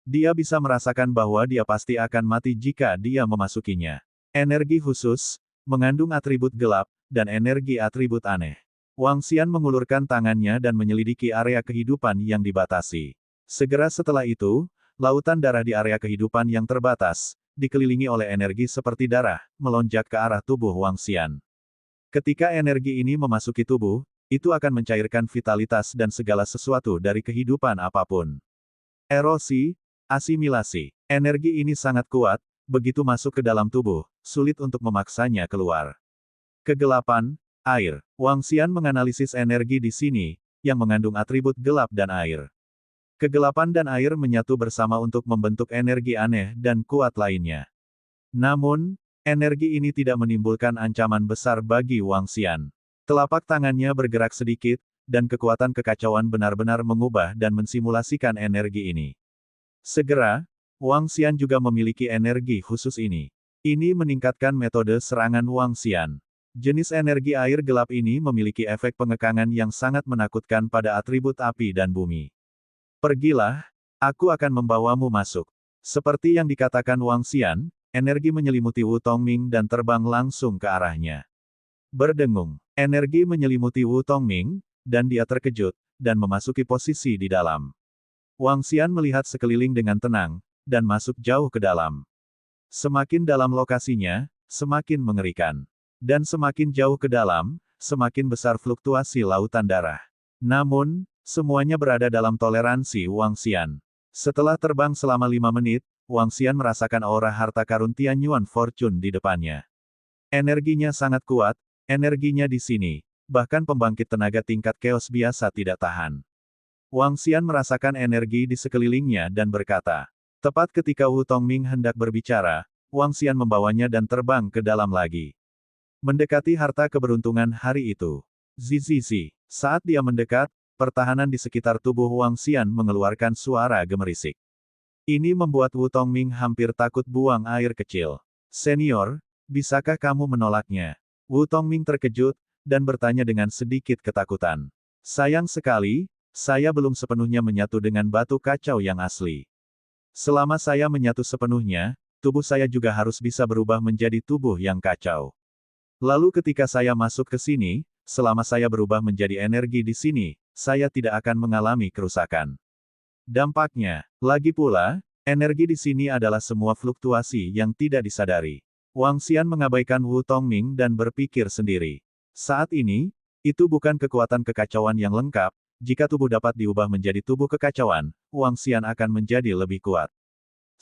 Speaker 1: Dia bisa merasakan bahwa dia pasti akan mati jika dia memasukinya. Energi khusus, mengandung atribut gelap, dan energi atribut aneh. Wang Xian mengulurkan tangannya dan menyelidiki area kehidupan yang dibatasi. Segera setelah itu, lautan darah di area kehidupan yang terbatas, dikelilingi oleh energi seperti darah, melonjak ke arah tubuh Wang Xian. Ketika energi ini memasuki tubuh, itu akan mencairkan vitalitas dan segala sesuatu dari kehidupan apapun. Erosi, asimilasi. Energi ini sangat kuat, begitu masuk ke dalam tubuh, sulit untuk memaksanya keluar. Kegelapan, air. Wang Xian menganalisis energi di sini, yang mengandung atribut gelap dan air. Kegelapan dan air menyatu bersama untuk membentuk energi aneh dan kuat lainnya. Namun, energi ini tidak menimbulkan ancaman besar bagi Wang Xian. Telapak tangannya bergerak sedikit, dan kekuatan kekacauan benar-benar mengubah dan mensimulasikan energi ini. Segera, Wang Xian juga memiliki energi khusus ini. Ini meningkatkan metode serangan Wang Xian. Jenis energi air gelap ini memiliki efek pengekangan yang sangat menakutkan pada atribut api dan bumi. Pergilah, aku akan membawamu masuk. Seperti yang dikatakan Wang Xian, energi menyelimuti Wu Tongming dan terbang langsung ke arahnya. Berdengung, energi menyelimuti Wu Tongming, dan dia terkejut, dan memasuki posisi di dalam. Wang Xian melihat sekeliling dengan tenang, dan masuk jauh ke dalam. Semakin dalam lokasinya, semakin mengerikan. Dan semakin jauh ke dalam, semakin besar fluktuasi lautan darah. Namun, semuanya berada dalam toleransi Wang Xian. Setelah terbang selama 5 menit, Wang Xian merasakan aura harta karun Tianyuan Fortune di depannya. Energinya sangat kuat, energinya di sini, bahkan pembangkit tenaga tingkat keos biasa tidak tahan. Wang Xian merasakan energi di sekelilingnya dan berkata. Tepat ketika Wu Tongming hendak berbicara, Wang Xian membawanya dan terbang ke dalam lagi. Mendekati harta keberuntungan hari itu. Zizizi. Saat dia mendekat, pertahanan di sekitar tubuh Wang Xian mengeluarkan suara gemerisik. Ini membuat Wu Tongming hampir takut buang air kecil. Senior, bisakah kamu menolaknya? Wu Tongming terkejut, dan bertanya dengan sedikit ketakutan. Sayang sekali, saya belum sepenuhnya menyatu dengan batu kacau yang asli. Selama saya menyatu sepenuhnya, tubuh saya juga harus bisa berubah menjadi tubuh yang kacau. Lalu ketika saya masuk ke sini, selama saya berubah menjadi energi di sini, saya tidak akan mengalami kerusakan. Dampaknya, lagi pula, energi di sini adalah semua fluktuasi yang tidak disadari. Wang Xian mengabaikan Wu Tongming dan berpikir sendiri. Saat ini, itu bukan kekuatan kekacauan yang lengkap, jika tubuh dapat diubah menjadi tubuh kekacauan, Wang Xian akan menjadi lebih kuat.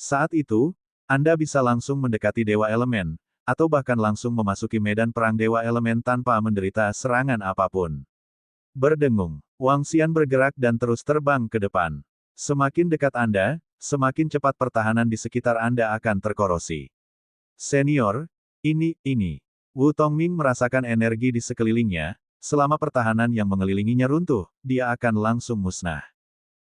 Speaker 1: Saat itu, Anda bisa langsung mendekati Dewa Elemen, atau bahkan langsung memasuki medan perang Dewa Elemen tanpa menderita serangan apapun. Berdengung, Wang Xian bergerak dan terus terbang ke depan. Semakin dekat Anda, semakin cepat pertahanan di sekitar Anda akan terkorosi. Senior, ini. Wu Tongming merasakan energi di sekelilingnya, selama pertahanan yang mengelilinginya runtuh, dia akan langsung musnah.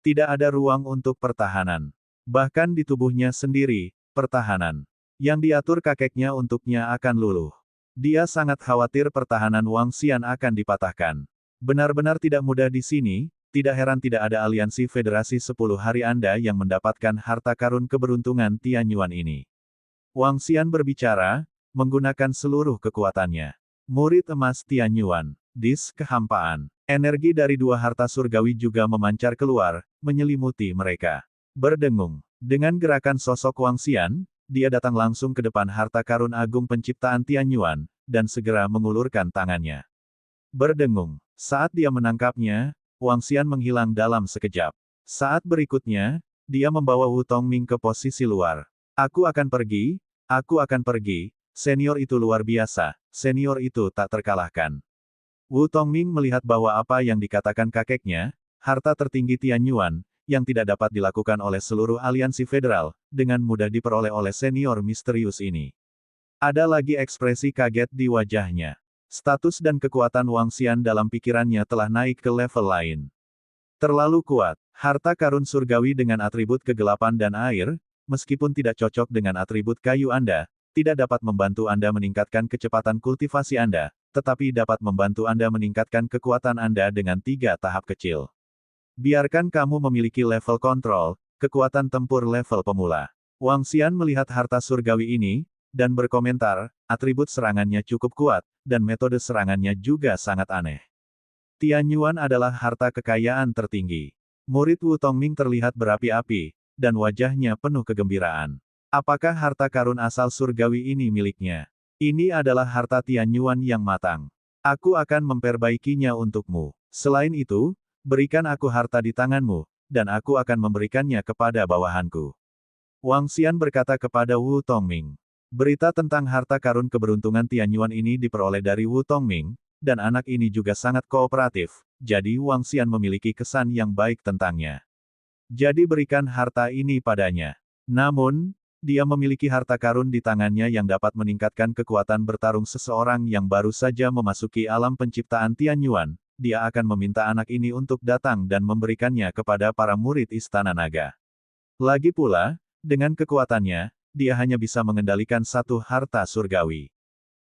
Speaker 1: Tidak ada ruang untuk pertahanan. Bahkan di tubuhnya sendiri, pertahanan yang diatur kakeknya untuknya akan luluh. Dia sangat khawatir pertahanan Wang Xian akan dipatahkan. Benar-benar tidak mudah di sini, tidak heran tidak ada aliansi federasi 10 hari Anda yang mendapatkan harta karun keberuntungan Tianyuan ini. Wang Xian berbicara, menggunakan seluruh kekuatannya. Murid emas Tianyuan, dis kehampaan. Energi dari dua harta surgawi juga memancar keluar, menyelimuti mereka. Berdengung. Dengan gerakan sosok Wang Xian, dia datang langsung ke depan harta karun agung penciptaan Tianyuan, dan segera mengulurkan tangannya. Berdengung. Saat dia menangkapnya, Wang Xian menghilang dalam sekejap. Saat berikutnya, dia membawa Wu Tongming ke posisi luar. Aku akan pergi, senior itu luar biasa, senior itu tak terkalahkan. Wu Tongming melihat bahwa apa yang dikatakan kakeknya, harta tertinggi Tianyuan, yang tidak dapat dilakukan oleh seluruh aliansi federal, dengan mudah diperoleh oleh senior misterius ini. Ada lagi ekspresi kaget di wajahnya. Status dan kekuatan Wang Xian dalam pikirannya telah naik ke level lain. Terlalu kuat. Harta karun surgawi dengan atribut kegelapan dan air, meskipun tidak cocok dengan atribut kayu Anda, tidak dapat membantu Anda meningkatkan kecepatan kultivasi Anda, tetapi dapat membantu Anda meningkatkan kekuatan Anda dengan 3 tahap kecil. Biarkan kamu memiliki level kontrol, kekuatan tempur level pemula. Wang Xian melihat harta surgawi ini, dan berkomentar, atribut serangannya cukup kuat, dan metode serangannya juga sangat aneh. Tianyuan adalah harta kekayaan tertinggi. Murid Wu Tongming terlihat berapi-api, dan wajahnya penuh kegembiraan. Apakah harta karun asal surgawi ini miliknya? Ini adalah harta Tianyuan yang matang. Aku akan memperbaikinya untukmu. Selain itu, berikan aku harta di tanganmu, dan aku akan memberikannya kepada bawahanku. Wang Xian berkata kepada Wu Tongming. Berita tentang harta karun keberuntungan Tianyuan ini diperoleh dari Wu Tongming, dan anak ini juga sangat kooperatif, jadi Wang Xian memiliki kesan yang baik tentangnya. Jadi berikan harta ini padanya. Namun, dia memiliki harta karun di tangannya yang dapat meningkatkan kekuatan bertarung seseorang yang baru saja memasuki alam penciptaan Tianyuan. Dia akan meminta anak ini untuk datang dan memberikannya kepada para murid Istana Naga. Lagi pula, dengan kekuatannya, dia hanya bisa mengendalikan satu harta surgawi.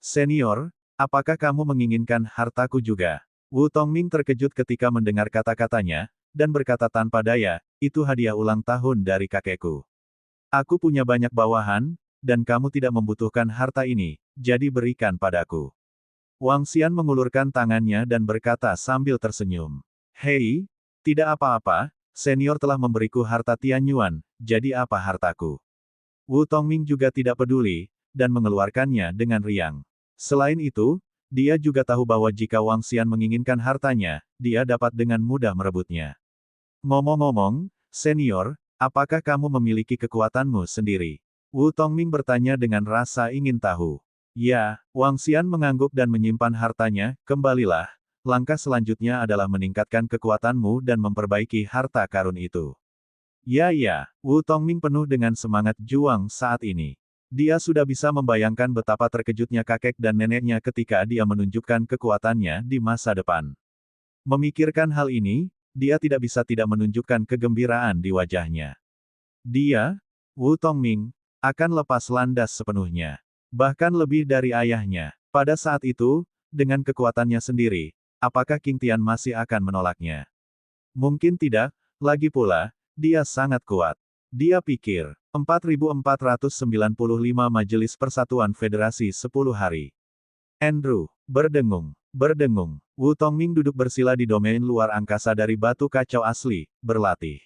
Speaker 1: Senior, apakah kamu menginginkan hartaku juga? Wu Tongming terkejut ketika mendengar kata-katanya, dan berkata tanpa daya, itu hadiah ulang tahun dari kakekku. Aku punya banyak bawahan, dan kamu tidak membutuhkan harta ini, jadi berikan padaku. Wang Xian mengulurkan tangannya dan berkata sambil tersenyum. Hei, tidak apa-apa, senior telah memberiku harta Tianyuan, jadi apa hartaku? Wu Tongming juga tidak peduli, dan mengeluarkannya dengan riang. Selain itu, dia juga tahu bahwa jika Wang Xian menginginkan hartanya, dia dapat dengan mudah merebutnya. Ngomong-ngomong, senior, apakah kamu memiliki kekuatanmu sendiri? Wu Tongming bertanya dengan rasa ingin tahu. Ya, Wang Xian mengangguk dan menyimpan hartanya, kembalilah. Langkah selanjutnya adalah meningkatkan kekuatanmu dan memperbaiki harta karun itu. Ya, Wu Tongming penuh dengan semangat juang saat ini. Dia sudah bisa membayangkan betapa terkejutnya kakek dan neneknya ketika dia menunjukkan kekuatannya di masa depan. Memikirkan hal ini, dia tidak bisa tidak menunjukkan kegembiraan di wajahnya. Dia, Wu Tongming, akan lepas landas sepenuhnya. Bahkan lebih dari ayahnya. Pada saat itu, dengan kekuatannya sendiri, apakah Qing Tian masih akan menolaknya? Mungkin tidak, lagi pula, dia sangat kuat. Dia pikir, 4.495 Majelis Persatuan Federasi 10 hari. Andrew, berdengung. Wu Tongming duduk bersila di domain luar angkasa dari batu kacau asli, berlatih.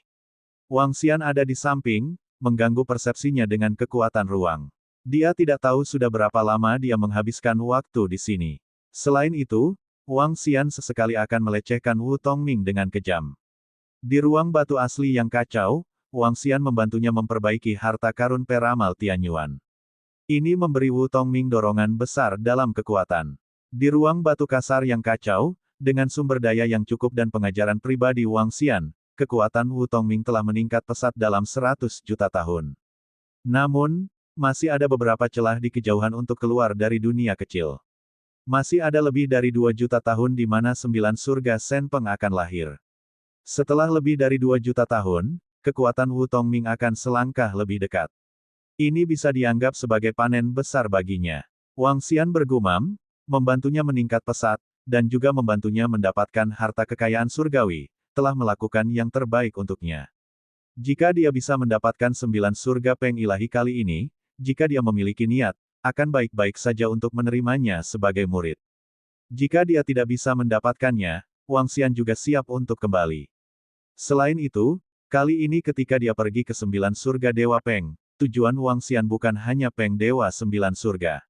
Speaker 1: Wang Xian ada di samping, mengganggu persepsinya dengan kekuatan ruang. Dia tidak tahu sudah berapa lama dia menghabiskan waktu di sini. Selain itu, Wang Xian sesekali akan melecehkan Wu Tongming dengan kejam. Di ruang batu asli yang kacau, Wang Xian membantunya memperbaiki harta karun peramal Tianyuan. Ini memberi Wu Tongming dorongan besar dalam kekuatan. Di ruang batu kasar yang kacau, dengan sumber daya yang cukup dan pengajaran pribadi Wang Xian, kekuatan Wu Tongming telah meningkat pesat dalam 100 juta tahun. Namun, masih ada beberapa celah di kejauhan untuk keluar dari dunia kecil. Masih ada lebih dari 2 juta tahun di mana 9 surga Senpeng akan lahir. Setelah lebih dari 2 juta tahun, kekuatan Wu Tongming akan selangkah lebih dekat. Ini bisa dianggap sebagai panen besar baginya. Wang Xian bergumam, membantunya meningkat pesat, dan juga membantunya mendapatkan harta kekayaan surgawi, telah melakukan yang terbaik untuknya. Jika dia bisa mendapatkan 9 surga Peng Ilahi kali ini, jika dia memiliki niat, akan baik-baik saja untuk menerimanya sebagai murid. Jika dia tidak bisa mendapatkannya, Wang Xian juga siap untuk kembali. Selain itu, kali ini ketika dia pergi ke 9 surga Dewa Peng, tujuan Wang Xian bukan hanya Peng Dewa 9 surga.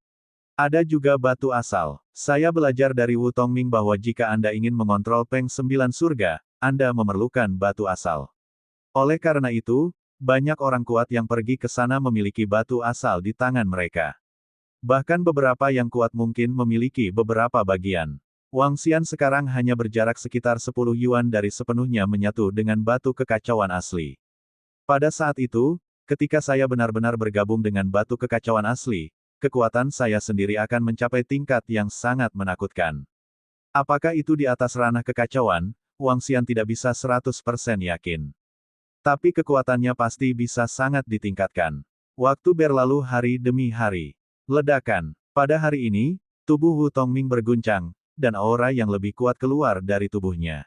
Speaker 1: Ada juga batu asal. Saya belajar dari Wu Tongming bahwa jika Anda ingin mengontrol Peng 9 surga, Anda memerlukan batu asal. Oleh karena itu, banyak orang kuat yang pergi ke sana memiliki batu asal di tangan mereka. Bahkan beberapa yang kuat mungkin memiliki beberapa bagian. Wang Xian sekarang hanya berjarak sekitar 10 yuan dari sepenuhnya menyatu dengan batu kekacauan asli. Pada saat itu, ketika saya benar-benar bergabung dengan batu kekacauan asli, kekuatan saya sendiri akan mencapai tingkat yang sangat menakutkan. Apakah itu di atas ranah kekacauan? Wang Xian tidak bisa 100% yakin. Tapi kekuatannya pasti bisa sangat ditingkatkan. Waktu berlalu hari demi hari. Ledakan. Pada hari ini, tubuh Wu Tongming berguncang, dan aura yang lebih kuat keluar dari tubuhnya.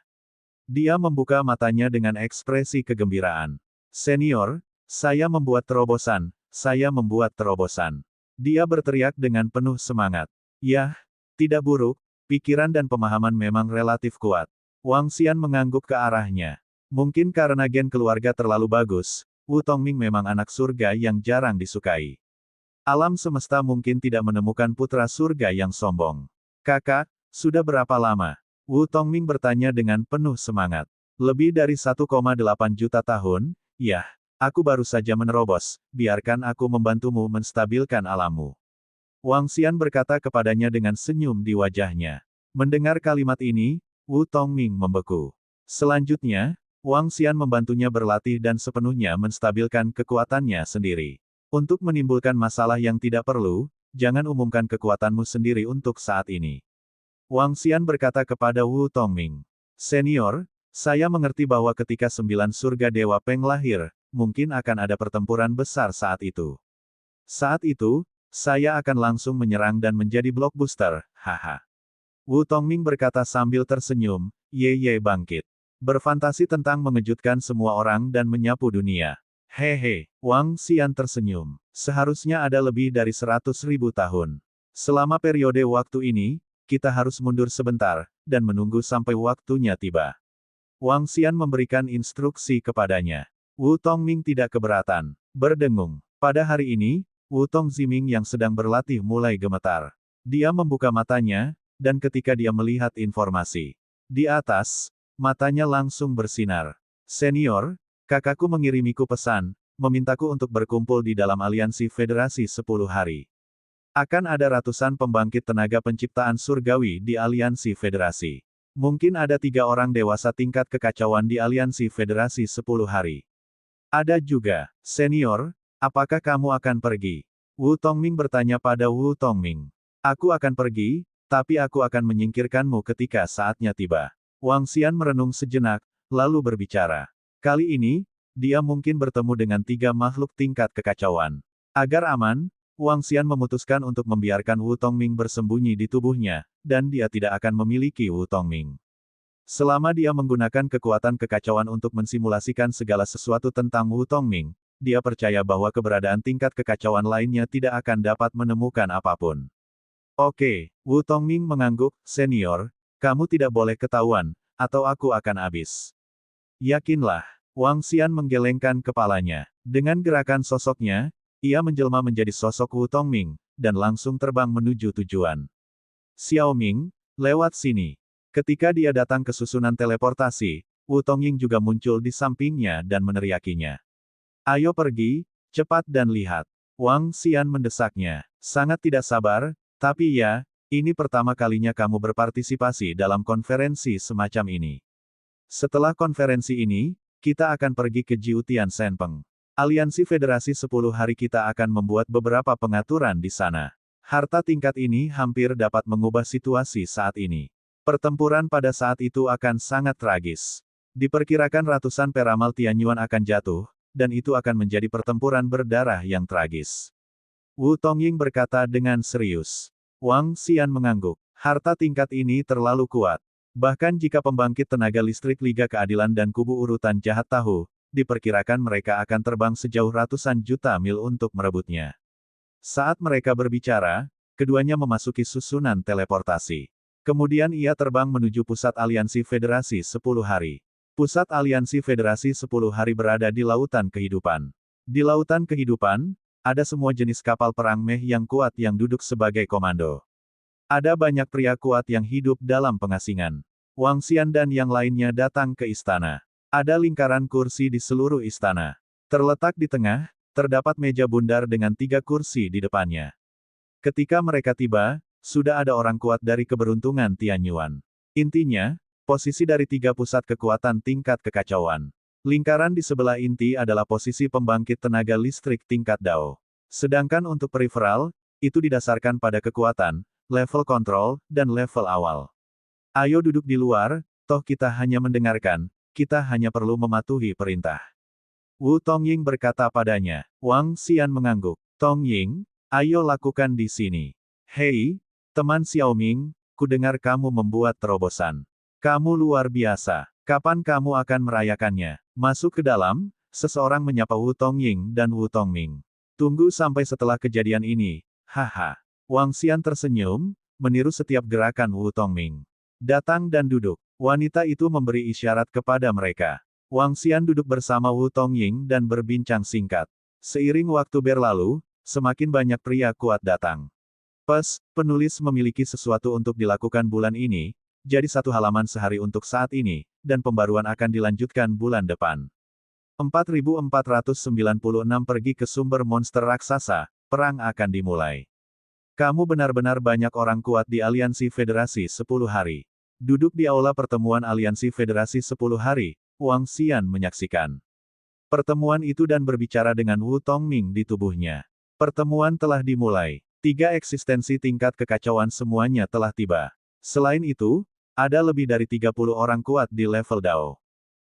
Speaker 1: Dia membuka matanya dengan ekspresi kegembiraan. Senior, saya membuat terobosan, saya membuat terobosan. Dia berteriak dengan penuh semangat. Yah, tidak buruk, pikiran dan pemahaman memang relatif kuat. Wang Xian mengangguk ke arahnya. Mungkin karena gen keluarga terlalu bagus, Wu Tongming memang anak surga yang jarang disukai. Alam semesta mungkin tidak menemukan putra surga yang sombong. Kakak, sudah berapa lama? Wu Tongming bertanya dengan penuh semangat. Lebih dari 1,8 juta tahun, yah, aku baru saja menerobos, biarkan aku membantumu menstabilkan alammu. Wang Xian berkata kepadanya dengan senyum di wajahnya. Mendengar kalimat ini, Wu Tongming membeku. Selanjutnya, Wang Xian membantunya berlatih dan sepenuhnya menstabilkan kekuatannya sendiri. Untuk menimbulkan masalah yang tidak perlu, jangan umumkan kekuatanmu sendiri untuk saat ini. Wang Xian berkata kepada Wu Tongming. Senior, saya mengerti bahwa ketika 9 surga Dewa Peng lahir, mungkin akan ada pertempuran besar saat itu. Saat itu, saya akan langsung menyerang dan menjadi blockbuster, haha. Wu Tongming berkata sambil tersenyum, Ye bangkit. Berfantasi tentang mengejutkan semua orang dan menyapu dunia. Hehe, Wang Xian tersenyum. Seharusnya ada lebih dari 100.000 tahun. Selama periode waktu ini, kita harus mundur sebentar, dan menunggu sampai waktunya tiba. Wang Xian memberikan instruksi kepadanya. Wu Tongming tidak keberatan. Berdengung. Pada hari ini, Wu Tongziming yang sedang berlatih mulai gemetar. Dia membuka matanya, dan ketika dia melihat informasi di atas, matanya langsung bersinar. Senior, kakakku mengirimiku pesan, memintaku untuk berkumpul di dalam aliansi Federasi 10 hari. Akan ada ratusan pembangkit tenaga penciptaan surgawi di aliansi Federasi. Mungkin ada 3 orang dewasa tingkat kekacauan di aliansi Federasi 10 hari. Ada juga, senior, apakah kamu akan pergi? Wu Tongming bertanya pada Wu Tongming. Aku akan pergi, tapi aku akan menyingkirkanmu ketika saatnya tiba. Wang Xian merenung sejenak, lalu berbicara. Kali ini, dia mungkin bertemu dengan 3 makhluk tingkat kekacauan. Agar aman, Wang Xian memutuskan untuk membiarkan Wu Tongming bersembunyi di tubuhnya, dan dia tidak akan memiliki Wu Tongming. Selama dia menggunakan kekuatan kekacauan untuk mensimulasikan segala sesuatu tentang Wu Tongming, dia percaya bahwa keberadaan tingkat kekacauan lainnya tidak akan dapat menemukan apapun. Oke, Wu Tongming mengangguk, senior, kamu tidak boleh ketahuan, atau aku akan habis. Yakinlah, Wang Xian menggelengkan kepalanya. Dengan gerakan sosoknya, ia menjelma menjadi sosok Wu Tongming, dan langsung terbang menuju tujuan. Xiaoming, lewat sini. Ketika dia datang ke susunan teleportasi, Wu Tongming juga muncul di sampingnya dan meneriakinya. Ayo pergi, cepat dan lihat. Wang Xian mendesaknya. Sangat tidak sabar, tapi ya, ini pertama kalinya kamu berpartisipasi dalam konferensi semacam ini. Setelah konferensi ini, kita akan pergi ke Jiutian Senpeng. Aliansi Federasi 10 hari kita akan membuat beberapa pengaturan di sana. Harta tingkat ini hampir dapat mengubah situasi saat ini. Pertempuran pada saat itu akan sangat tragis. Diperkirakan ratusan peramal Tianyuan akan jatuh, dan itu akan menjadi pertempuran berdarah yang tragis. Wu Tongying berkata dengan serius. Wang Xian mengangguk. Harta tingkat ini terlalu kuat. Bahkan jika pembangkit tenaga listrik Liga Keadilan dan kubu urutan jahat tahu, diperkirakan mereka akan terbang sejauh ratusan juta mil untuk merebutnya. Saat mereka berbicara, keduanya memasuki susunan teleportasi. Kemudian ia terbang menuju pusat aliansi Federasi 10 hari. Pusat aliansi Federasi 10 hari berada di Lautan Kehidupan. Di Lautan Kehidupan, ada semua jenis kapal perang meh yang kuat yang duduk sebagai komando. Ada banyak pria kuat yang hidup dalam pengasingan. Wang Xian dan yang lainnya datang ke istana. Ada lingkaran kursi di seluruh istana. Terletak di tengah, terdapat meja bundar dengan 3 kursi di depannya. Ketika mereka tiba, sudah ada orang kuat dari keberuntungan Tianyuan. Intinya, posisi dari 3 pusat kekuatan tingkat kekacauan. Lingkaran di sebelah inti adalah posisi pembangkit tenaga listrik tingkat Dao. Sedangkan untuk periferal, itu didasarkan pada kekuatan, level kontrol, dan level awal. Ayo duduk di luar, toh kita hanya mendengarkan, kita hanya perlu mematuhi perintah. Wu Tongying berkata padanya. Wang Xian mengangguk. Tongying, Ayo lakukan di sini. Hei, teman Xiaoming, kudengar kamu membuat terobosan. Kamu luar biasa. Kapan kamu akan merayakannya? Masuk ke dalam, seseorang menyapa Wu Tongying dan Wu Tongming. Tunggu sampai setelah kejadian ini, haha. Wang Xian tersenyum, meniru setiap gerakan Wu Tongming. Datang dan duduk. Wanita itu memberi isyarat kepada mereka. Wang Xian duduk bersama Wu Tongying dan berbincang singkat. Seiring waktu berlalu, semakin banyak pria kuat datang. Penulis memiliki sesuatu untuk dilakukan bulan ini, jadi satu halaman sehari untuk saat ini, dan pembaruan akan dilanjutkan bulan depan. 4496 pergi ke sumber monster raksasa, perang akan dimulai. Kamu benar-benar banyak orang kuat di Aliansi Federasi 10 hari. Duduk di aula pertemuan Aliansi Federasi 10 hari, Wang Xian menyaksikan pertemuan itu dan berbicara dengan Wu Tongming di tubuhnya. Pertemuan telah dimulai. 3 eksistensi tingkat kekacauan semuanya telah tiba. Selain itu, ada lebih dari 30 orang kuat di level Dao.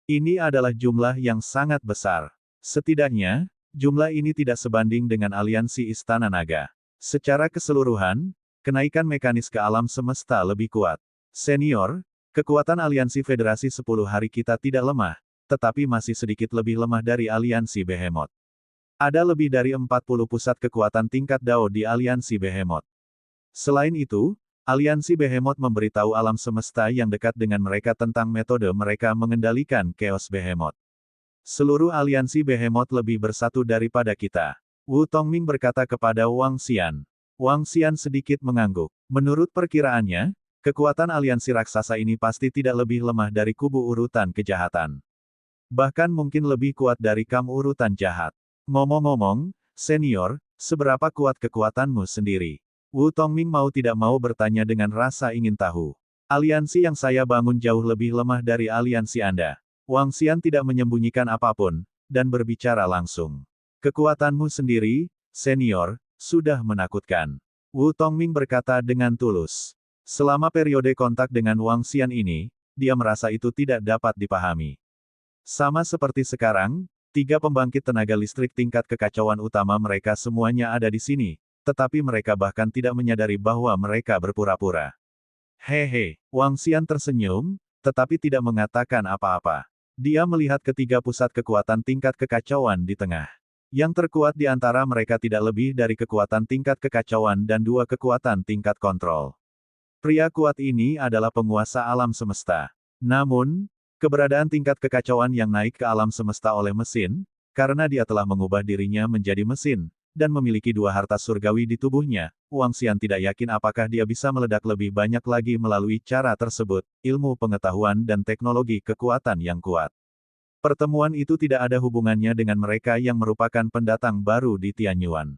Speaker 1: Ini adalah jumlah yang sangat besar. Setidaknya, jumlah ini tidak sebanding dengan aliansi Istana Naga. Secara keseluruhan, kenaikan mekanis ke alam semesta lebih kuat. Senior, kekuatan aliansi Federasi 10 hari kita tidak lemah, tetapi masih sedikit lebih lemah dari aliansi Behemoth. Ada lebih dari 40 pusat kekuatan tingkat Dao di aliansi Behemoth. Selain itu, aliansi Behemoth memberitahu alam semesta yang dekat dengan mereka tentang metode mereka mengendalikan Chaos Behemoth. Seluruh aliansi Behemoth lebih bersatu daripada kita. Wu Tongming berkata kepada Wang Xian. Wang Xian sedikit mengangguk. Menurut perkiraannya, kekuatan aliansi raksasa ini pasti tidak lebih lemah dari kubu urutan kejahatan. Bahkan mungkin lebih kuat dari kam urutan jahat. Ngomong-ngomong, senior, seberapa kuat kekuatanmu sendiri? Wu Tongming mau tidak mau bertanya dengan rasa ingin tahu. Aliansi yang saya bangun jauh lebih lemah dari aliansi Anda. Wang Xian tidak menyembunyikan apapun, dan berbicara langsung. Kekuatanmu sendiri, senior, sudah menakutkan. Wu Tongming berkata dengan tulus. Selama periode kontak dengan Wang Xian ini, dia merasa itu tidak dapat dipahami. Sama seperti sekarang, 3 pembangkit tenaga listrik tingkat kekacauan utama mereka semuanya ada di sini. Tetapi mereka bahkan tidak menyadari bahwa mereka berpura-pura. Hehe, Wang Xian tersenyum, tetapi tidak mengatakan apa-apa. Dia melihat ketiga pusat kekuatan tingkat kekacauan di tengah. Yang terkuat di antara mereka tidak lebih dari kekuatan tingkat kekacauan dan 2 kekuatan tingkat kontrol. Pria kuat ini adalah penguasa alam semesta. Namun, keberadaan tingkat kekacauan yang naik ke alam semesta oleh mesin, karena dia telah mengubah dirinya menjadi mesin, dan memiliki 2 harta surgawi di tubuhnya, Wang Xian tidak yakin apakah dia bisa meledak lebih banyak lagi melalui cara tersebut, ilmu pengetahuan dan teknologi kekuatan yang kuat. Pertemuan itu tidak ada hubungannya dengan mereka yang merupakan pendatang baru di Tianyuan.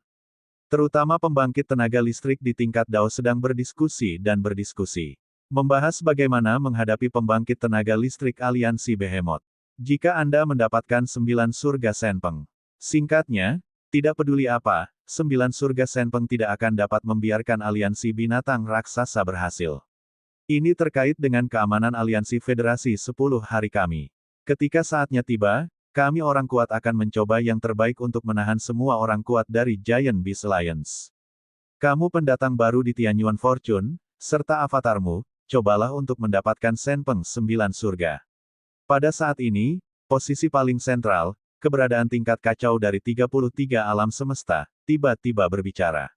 Speaker 1: Terutama pembangkit tenaga listrik di tingkat Dao sedang berdiskusi dan berdiskusi. Membahas bagaimana menghadapi pembangkit tenaga listrik aliansi Behemoth. Jika Anda mendapatkan 9 surga Senpeng. Singkatnya, tidak peduli apa, 9 surga Senpeng tidak akan dapat membiarkan aliansi binatang raksasa berhasil. Ini terkait dengan keamanan aliansi Federasi 10 hari kami. Ketika saatnya tiba, kami orang kuat akan mencoba yang terbaik untuk menahan semua orang kuat dari Giant Beast Alliance. Kamu pendatang baru di Tianyuan Fortune, serta avatarmu, cobalah untuk mendapatkan Senpeng 9 surga. Pada saat ini, posisi paling sentral, keberadaan tingkat kacau dari 33 alam semesta, tiba-tiba berbicara.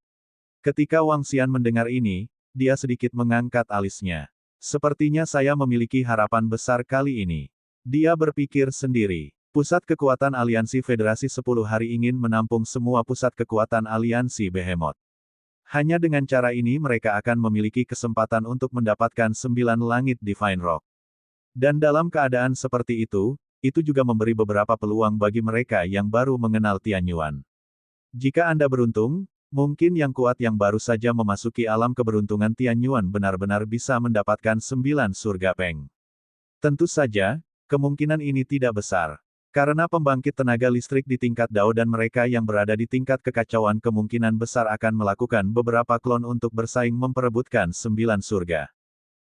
Speaker 1: Ketika Wang Xian mendengar ini, dia sedikit mengangkat alisnya. Sepertinya saya memiliki harapan besar kali ini. Dia berpikir sendiri. Pusat kekuatan aliansi Federasi 10 hari ingin menampung semua pusat kekuatan aliansi Behemoth. Hanya dengan cara ini mereka akan memiliki kesempatan untuk mendapatkan 9 langit Divine Rock. Dan dalam keadaan seperti itu juga memberi beberapa peluang bagi mereka yang baru mengenal Tianyuan. Jika Anda beruntung, mungkin yang kuat yang baru saja memasuki alam keberuntungan Tianyuan benar-benar bisa mendapatkan 9 surga Peng. Tentu saja, kemungkinan ini tidak besar. Karena pembangkit tenaga listrik di tingkat Dao dan mereka yang berada di tingkat kekacauan kemungkinan besar akan melakukan beberapa klon untuk bersaing memperebutkan 9 surga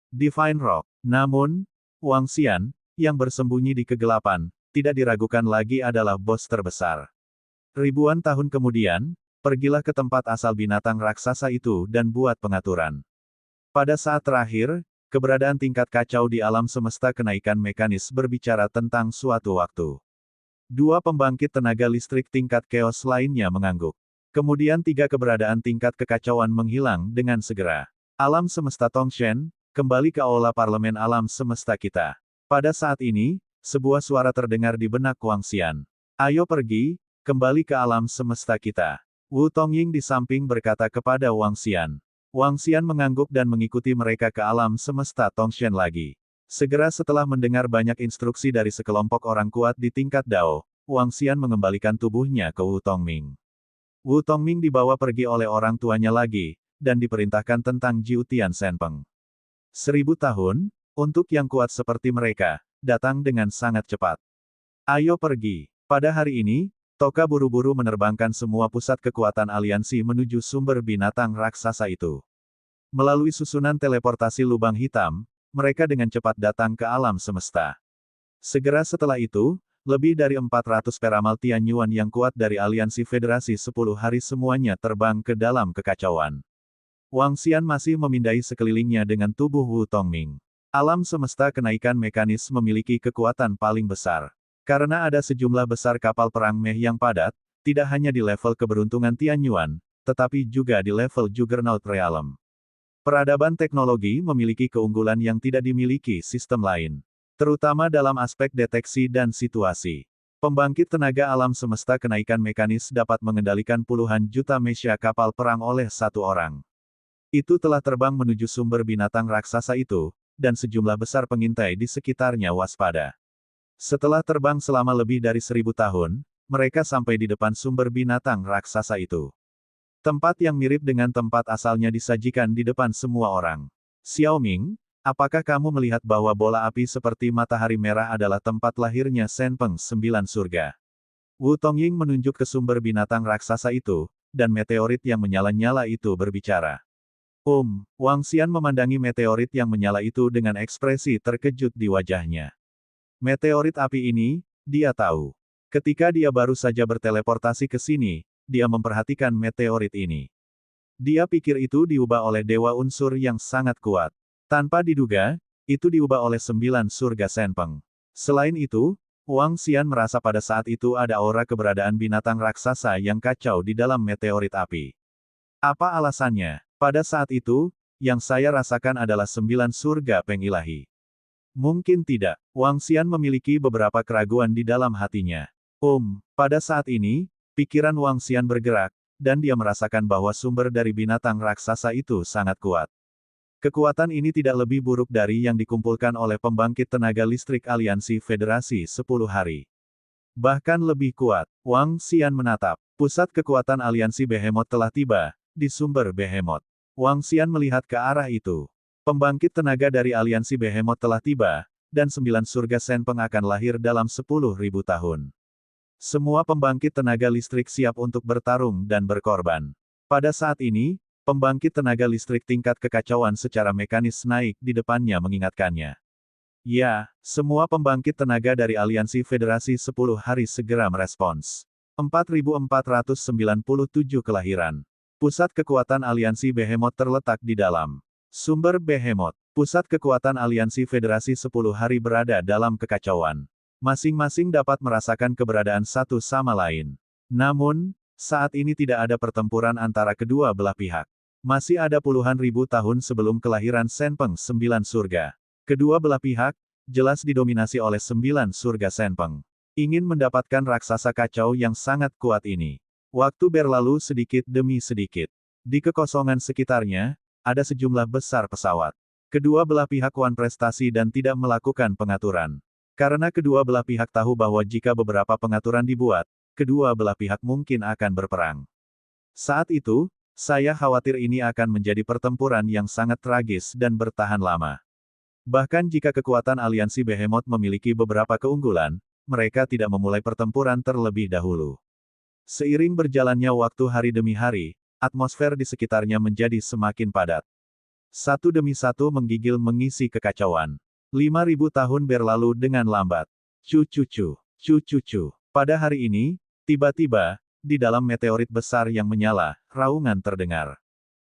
Speaker 1: Divine Rock. Namun, Wang Xian, yang bersembunyi di kegelapan, tidak diragukan lagi adalah bos terbesar. Ribuan tahun kemudian, pergilah ke tempat asal binatang raksasa itu dan buat pengaturan. Pada saat terakhir, keberadaan tingkat kacau di alam semesta kenaikan mekanis berbicara tentang suatu waktu. Dua pembangkit tenaga listrik tingkat chaos lainnya mengangguk. Kemudian tiga keberadaan tingkat kekacauan menghilang dengan segera. Alam semesta Tongshen, kembali ke aula parlemen alam semesta kita. Pada saat ini, sebuah suara terdengar di benak Wang Xian. Ayo pergi, kembali ke alam semesta kita. Wu Tongying di samping berkata kepada Wang Xian. Wang Xian mengangguk dan mengikuti mereka ke alam semesta Tongshen lagi. Segera setelah mendengar banyak instruksi dari sekelompok orang kuat di tingkat Dao, Wang Xian mengembalikan tubuhnya ke Wu Tongming. Wu Tongming dibawa pergi oleh orang tuanya lagi, dan diperintahkan tentang Jiu Tian Senpeng. 1000 tahun, untuk yang kuat seperti mereka, datang dengan sangat cepat. Ayo pergi. Pada hari ini, Toka buru-buru menerbangkan semua pusat kekuatan aliansi menuju sumber binatang raksasa itu. Melalui susunan teleportasi lubang hitam, mereka dengan cepat datang ke alam semesta. Segera setelah itu, lebih dari 400 peramal Tianyuan yang kuat dari aliansi federasi 10 hari semuanya terbang ke dalam kekacauan. Wang Xian masih memindai sekelilingnya dengan tubuh Wu Tongming. Alam semesta kenaikan mekanis memiliki kekuatan paling besar. Karena ada sejumlah besar kapal perang meh yang padat, tidak hanya di level keberuntungan Tianyuan, tetapi juga di level Juggernaut Realm. Peradaban teknologi memiliki keunggulan yang tidak dimiliki sistem lain. Terutama dalam aspek deteksi dan situasi. Pembangkit tenaga alam semesta kenaikan mekanis dapat mengendalikan puluhan juta mesia kapal perang oleh satu orang. Itu telah terbang menuju sumber binatang raksasa itu, dan sejumlah besar pengintai di sekitarnya waspada. Setelah terbang selama lebih dari 1000 tahun, mereka sampai di depan sumber binatang raksasa itu. Tempat yang mirip dengan tempat asalnya disajikan di depan semua orang. Xiaoming, apakah kamu melihat bahwa bola api seperti matahari merah adalah tempat lahirnya Senpeng 9 surga? Wu Tongying menunjuk ke sumber binatang raksasa itu, dan meteorit yang menyala-nyala itu berbicara. Wang Xian memandangi meteorit yang menyala itu dengan ekspresi terkejut di wajahnya. Meteorit api ini, dia tahu. Ketika dia baru saja berteleportasi ke sini, dia memperhatikan meteorit ini. Dia pikir itu diubah oleh dewa unsur yang sangat kuat. Tanpa diduga, itu diubah oleh 9 surga Senpeng. Selain itu, Wang Xian merasa pada saat itu ada aura keberadaan binatang raksasa yang kacau di dalam meteorit api. Apa alasannya? Pada saat itu, yang saya rasakan adalah 9 surga Peng Ilahi. Mungkin tidak. Wang Xian memiliki beberapa keraguan di dalam hatinya. Pada saat ini, pikiran Wang Xian bergerak, dan dia merasakan bahwa sumber dari binatang raksasa itu sangat kuat. Kekuatan ini tidak lebih buruk dari yang dikumpulkan oleh pembangkit tenaga listrik aliansi federasi 10 hari. Bahkan lebih kuat. Wang Xian menatap. Pusat kekuatan aliansi Behemoth telah tiba, di sumber Behemoth. Wang Xian melihat ke arah itu. Pembangkit tenaga dari aliansi Behemoth telah tiba, dan 9 surga Senpeng akan lahir dalam 10.000 tahun. Semua pembangkit tenaga listrik siap untuk bertarung dan berkorban. Pada saat ini, pembangkit tenaga listrik tingkat kekacauan secara mekanis naik di depannya mengingatkannya. Ya, semua pembangkit tenaga dari aliansi federasi 10 hari segera merespons. 4497 kelahiran. Pusat kekuatan aliansi Behemoth terletak di dalam sumber Behemoth. Pusat kekuatan aliansi federasi 10 hari berada dalam kekacauan. Masing-masing dapat merasakan keberadaan satu sama lain. Namun, saat ini tidak ada pertempuran antara kedua belah pihak. Masih ada puluhan ribu tahun sebelum kelahiran Senpeng 9 surga. Kedua belah pihak, jelas didominasi oleh 9 surga Senpeng. Ingin mendapatkan raksasa kacau yang sangat kuat ini. Waktu berlalu sedikit demi sedikit. Di kekosongan sekitarnya, ada sejumlah besar pesawat. Kedua belah pihak wan prestasi dan tidak melakukan pengaturan. Karena kedua belah pihak tahu bahwa jika beberapa pengaturan dibuat, kedua belah pihak mungkin akan berperang. Saat itu, saya khawatir ini akan menjadi pertempuran yang sangat tragis dan bertahan lama. Bahkan jika kekuatan aliansi Behemoth memiliki beberapa keunggulan, mereka tidak memulai pertempuran terlebih dahulu. Seiring berjalannya waktu hari demi hari, atmosfer di sekitarnya menjadi semakin padat. Satu demi satu menggigil mengisi kekacauan. 5000 tahun berlalu dengan lambat. Cu. Pada hari ini, tiba-tiba, di dalam meteorit besar yang menyala, raungan terdengar.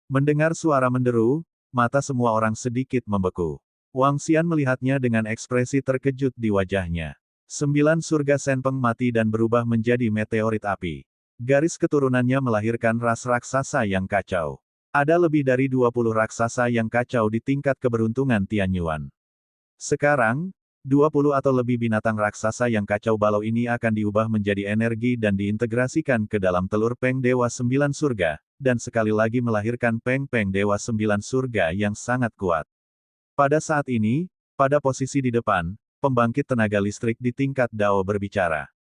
Speaker 1: Mendengar suara menderu, mata semua orang sedikit membeku. Wang Xian melihatnya dengan ekspresi terkejut di wajahnya. 9 surga Senpeng mati dan berubah menjadi meteorit api. Garis keturunannya melahirkan ras raksasa yang kacau. Ada lebih dari 20 raksasa yang kacau di tingkat keberuntungan Tianyuan. Sekarang, 20 atau lebih binatang raksasa yang kacau balau ini akan diubah menjadi energi dan diintegrasikan ke dalam telur Peng Dewa 9 Surga, dan sekali lagi melahirkan Peng Dewa 9 Surga yang sangat kuat. Pada saat ini, pada posisi di depan, pembangkit tenaga listrik di tingkat Dao berbicara.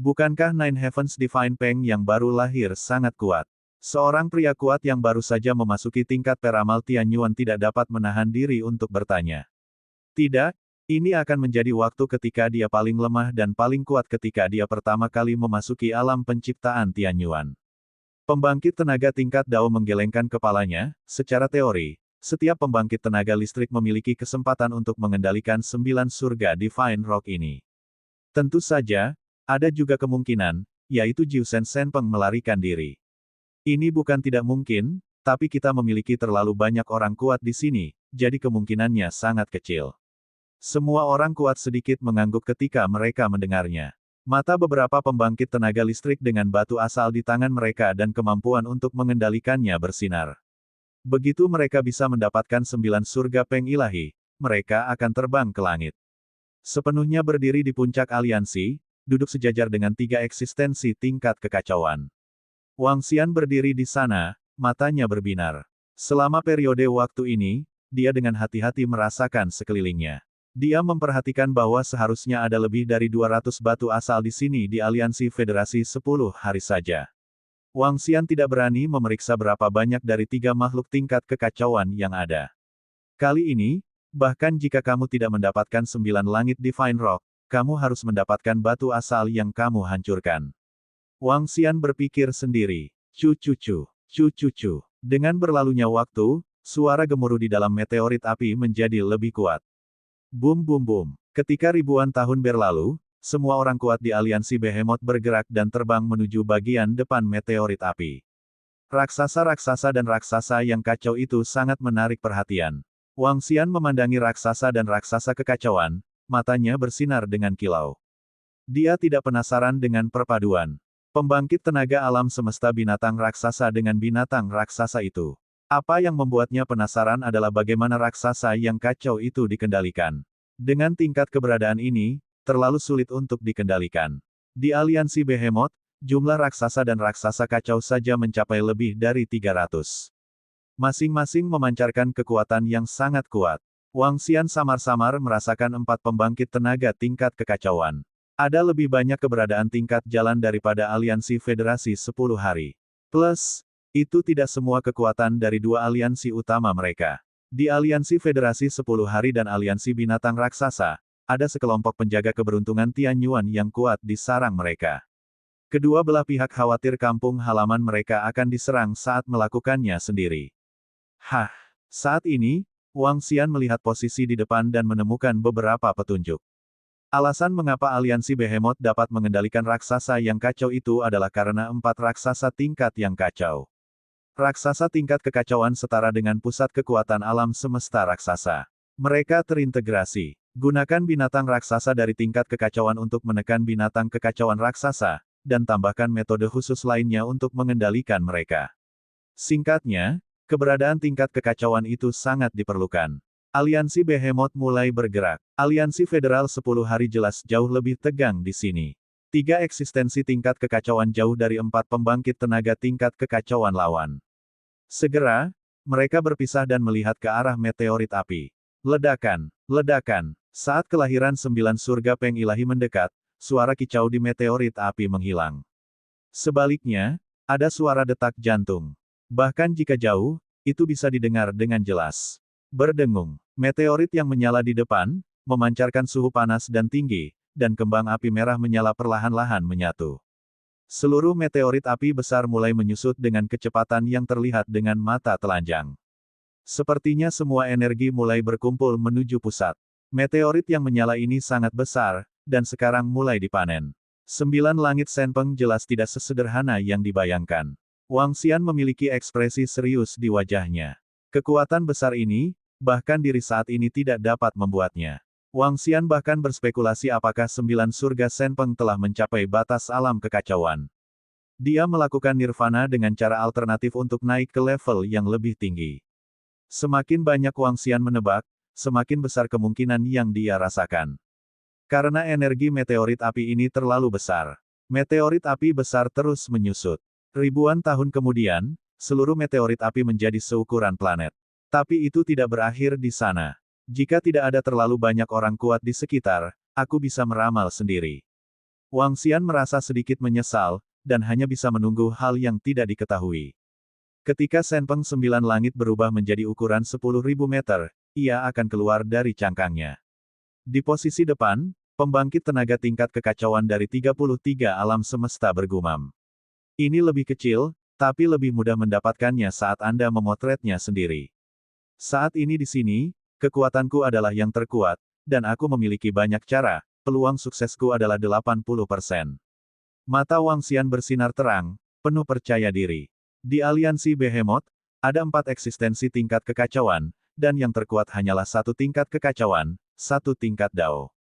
Speaker 1: Bukankah Nine Heavens Divine Peng yang baru lahir sangat kuat? Seorang pria kuat yang baru saja memasuki tingkat peramal Tianyuan tidak dapat menahan diri untuk bertanya. Tidak. Ini akan menjadi waktu ketika dia paling lemah dan paling kuat ketika dia pertama kali memasuki alam penciptaan Tianyuan. Pembangkit tenaga tingkat Dao menggelengkan kepalanya. Secara teori, setiap pembangkit tenaga listrik memiliki kesempatan untuk mengendalikan 9 surga Divine Rock ini. Tentu saja, ada juga kemungkinan, yaitu Jiusen Senpeng melarikan diri. Ini bukan tidak mungkin, tapi kita memiliki terlalu banyak orang kuat di sini, jadi kemungkinannya sangat kecil. Semua orang kuat sedikit mengangguk ketika mereka mendengarnya. Mata beberapa pembangkit tenaga listrik dengan batu asal di tangan mereka dan kemampuan untuk mengendalikannya bersinar. Begitu mereka bisa mendapatkan 9 surga Peng ilahi, mereka akan terbang ke langit. Sepenuhnya berdiri di puncak aliansi, duduk sejajar dengan 3 eksistensi tingkat kekacauan. Wang Xian berdiri di sana, matanya berbinar. Selama periode waktu ini, dia dengan hati-hati merasakan sekelilingnya. Dia memperhatikan bahwa seharusnya ada lebih dari 200 batu asal di sini di aliansi federasi 10 hari saja. Wang Xian tidak berani memeriksa berapa banyak dari 3 makhluk tingkat kekacauan yang ada. Kali ini, bahkan jika kamu tidak mendapatkan 9 langit Divine Rock, kamu harus mendapatkan batu asal yang kamu hancurkan. Wang Xian berpikir sendiri. Cu. Dengan berlalunya waktu, suara gemuruh di dalam meteorit api menjadi lebih kuat. Bum. Ketika ribuan tahun berlalu, semua orang kuat di aliansi Behemoth bergerak dan terbang menuju bagian depan meteorit api. Raksasa-raksasa dan raksasa yang kacau itu sangat menarik perhatian. Wang Xian memandangi raksasa dan raksasa kekacauan, matanya bersinar dengan kilau. Dia tidak penasaran dengan perpaduan pembangkit tenaga alam semesta binatang raksasa dengan binatang raksasa itu. Apa yang membuatnya penasaran adalah bagaimana raksasa yang kacau itu dikendalikan. Dengan tingkat keberadaan ini, terlalu sulit untuk dikendalikan. Di aliansi Behemoth, jumlah raksasa dan raksasa kacau saja mencapai lebih dari 300. Masing-masing memancarkan kekuatan yang sangat kuat. Wang Xian samar-samar merasakan 4 pembangkit tenaga tingkat kekacauan. Ada lebih banyak keberadaan tingkat jalan daripada aliansi federasi 10 hari. Plus, itu tidak semua kekuatan dari 2 aliansi utama mereka. Di aliansi federasi 10 hari dan aliansi binatang raksasa, ada sekelompok penjaga keberuntungan Tianyuan yang kuat di sarang mereka. Kedua belah pihak khawatir kampung halaman mereka akan diserang saat melakukannya sendiri. Saat ini, Wang Xian melihat posisi di depan dan menemukan beberapa petunjuk. Alasan mengapa aliansi Behemoth dapat mengendalikan raksasa yang kacau itu adalah karena 4 raksasa tingkat yang kacau. Raksasa tingkat kekacauan setara dengan pusat kekuatan alam semesta raksasa. Mereka terintegrasi. Gunakan binatang raksasa dari tingkat kekacauan untuk menekan binatang kekacauan raksasa, dan tambahkan metode khusus lainnya untuk mengendalikan mereka. Singkatnya, keberadaan tingkat kekacauan itu sangat diperlukan. Aliansi Behemoth mulai bergerak. Aliansi Federal 10 hari jelas jauh lebih tegang di sini. 3 eksistensi tingkat kekacauan jauh dari 4 pembangkit tenaga tingkat kekacauan lawan. Segera, mereka berpisah dan melihat ke arah meteorit api. Ledakan. Saat kelahiran 9 surga Peng ilahi mendekat, suara kicau di meteorit api menghilang. Sebaliknya, ada suara detak jantung. Bahkan jika jauh, itu bisa didengar dengan jelas. Berdengung. Meteorit yang menyala di depan, memancarkan suhu panas dan tinggi, dan kembang api merah menyala perlahan-lahan menyatu. Seluruh meteorit api besar mulai menyusut dengan kecepatan yang terlihat dengan mata telanjang. Sepertinya semua energi mulai berkumpul menuju pusat. Meteorit yang menyala ini sangat besar, dan sekarang mulai dipanen. 9 langit Senpeng jelas tidak sesederhana yang dibayangkan. Wang Xian memiliki ekspresi serius di wajahnya. Kekuatan besar ini, bahkan diri saat ini tidak dapat membuatnya. Wang Xian bahkan berspekulasi apakah 9 surga Senpeng telah mencapai batas alam kekacauan. Dia melakukan nirvana dengan cara alternatif untuk naik ke level yang lebih tinggi. Semakin banyak Wang Xian menebak, semakin besar kemungkinan yang dia rasakan. Karena energi meteorit api ini terlalu besar. Meteorit api besar terus menyusut. Ribuan tahun kemudian, seluruh meteorit api menjadi seukuran planet. Tapi itu tidak berakhir di sana. Jika tidak ada terlalu banyak orang kuat di sekitar, aku bisa meramal sendiri. Wang Xian merasa sedikit menyesal, dan hanya bisa menunggu hal yang tidak diketahui. Ketika Senpeng 9 langit berubah menjadi ukuran 10.000 meter, ia akan keluar dari cangkangnya. Di posisi depan, pembangkit tenaga tingkat kekacauan dari 33 alam semesta bergumam. Ini lebih kecil, tapi lebih mudah mendapatkannya saat Anda memotretnya sendiri. Saat ini di sini, kekuatanku adalah yang terkuat, dan aku memiliki banyak cara, peluang suksesku adalah 80%. Mata Wang Xian bersinar terang, penuh percaya diri. Di aliansi Behemoth, ada 4 eksistensi tingkat kekacauan, dan yang terkuat hanyalah 1 tingkat kekacauan, 1 tingkat Dao.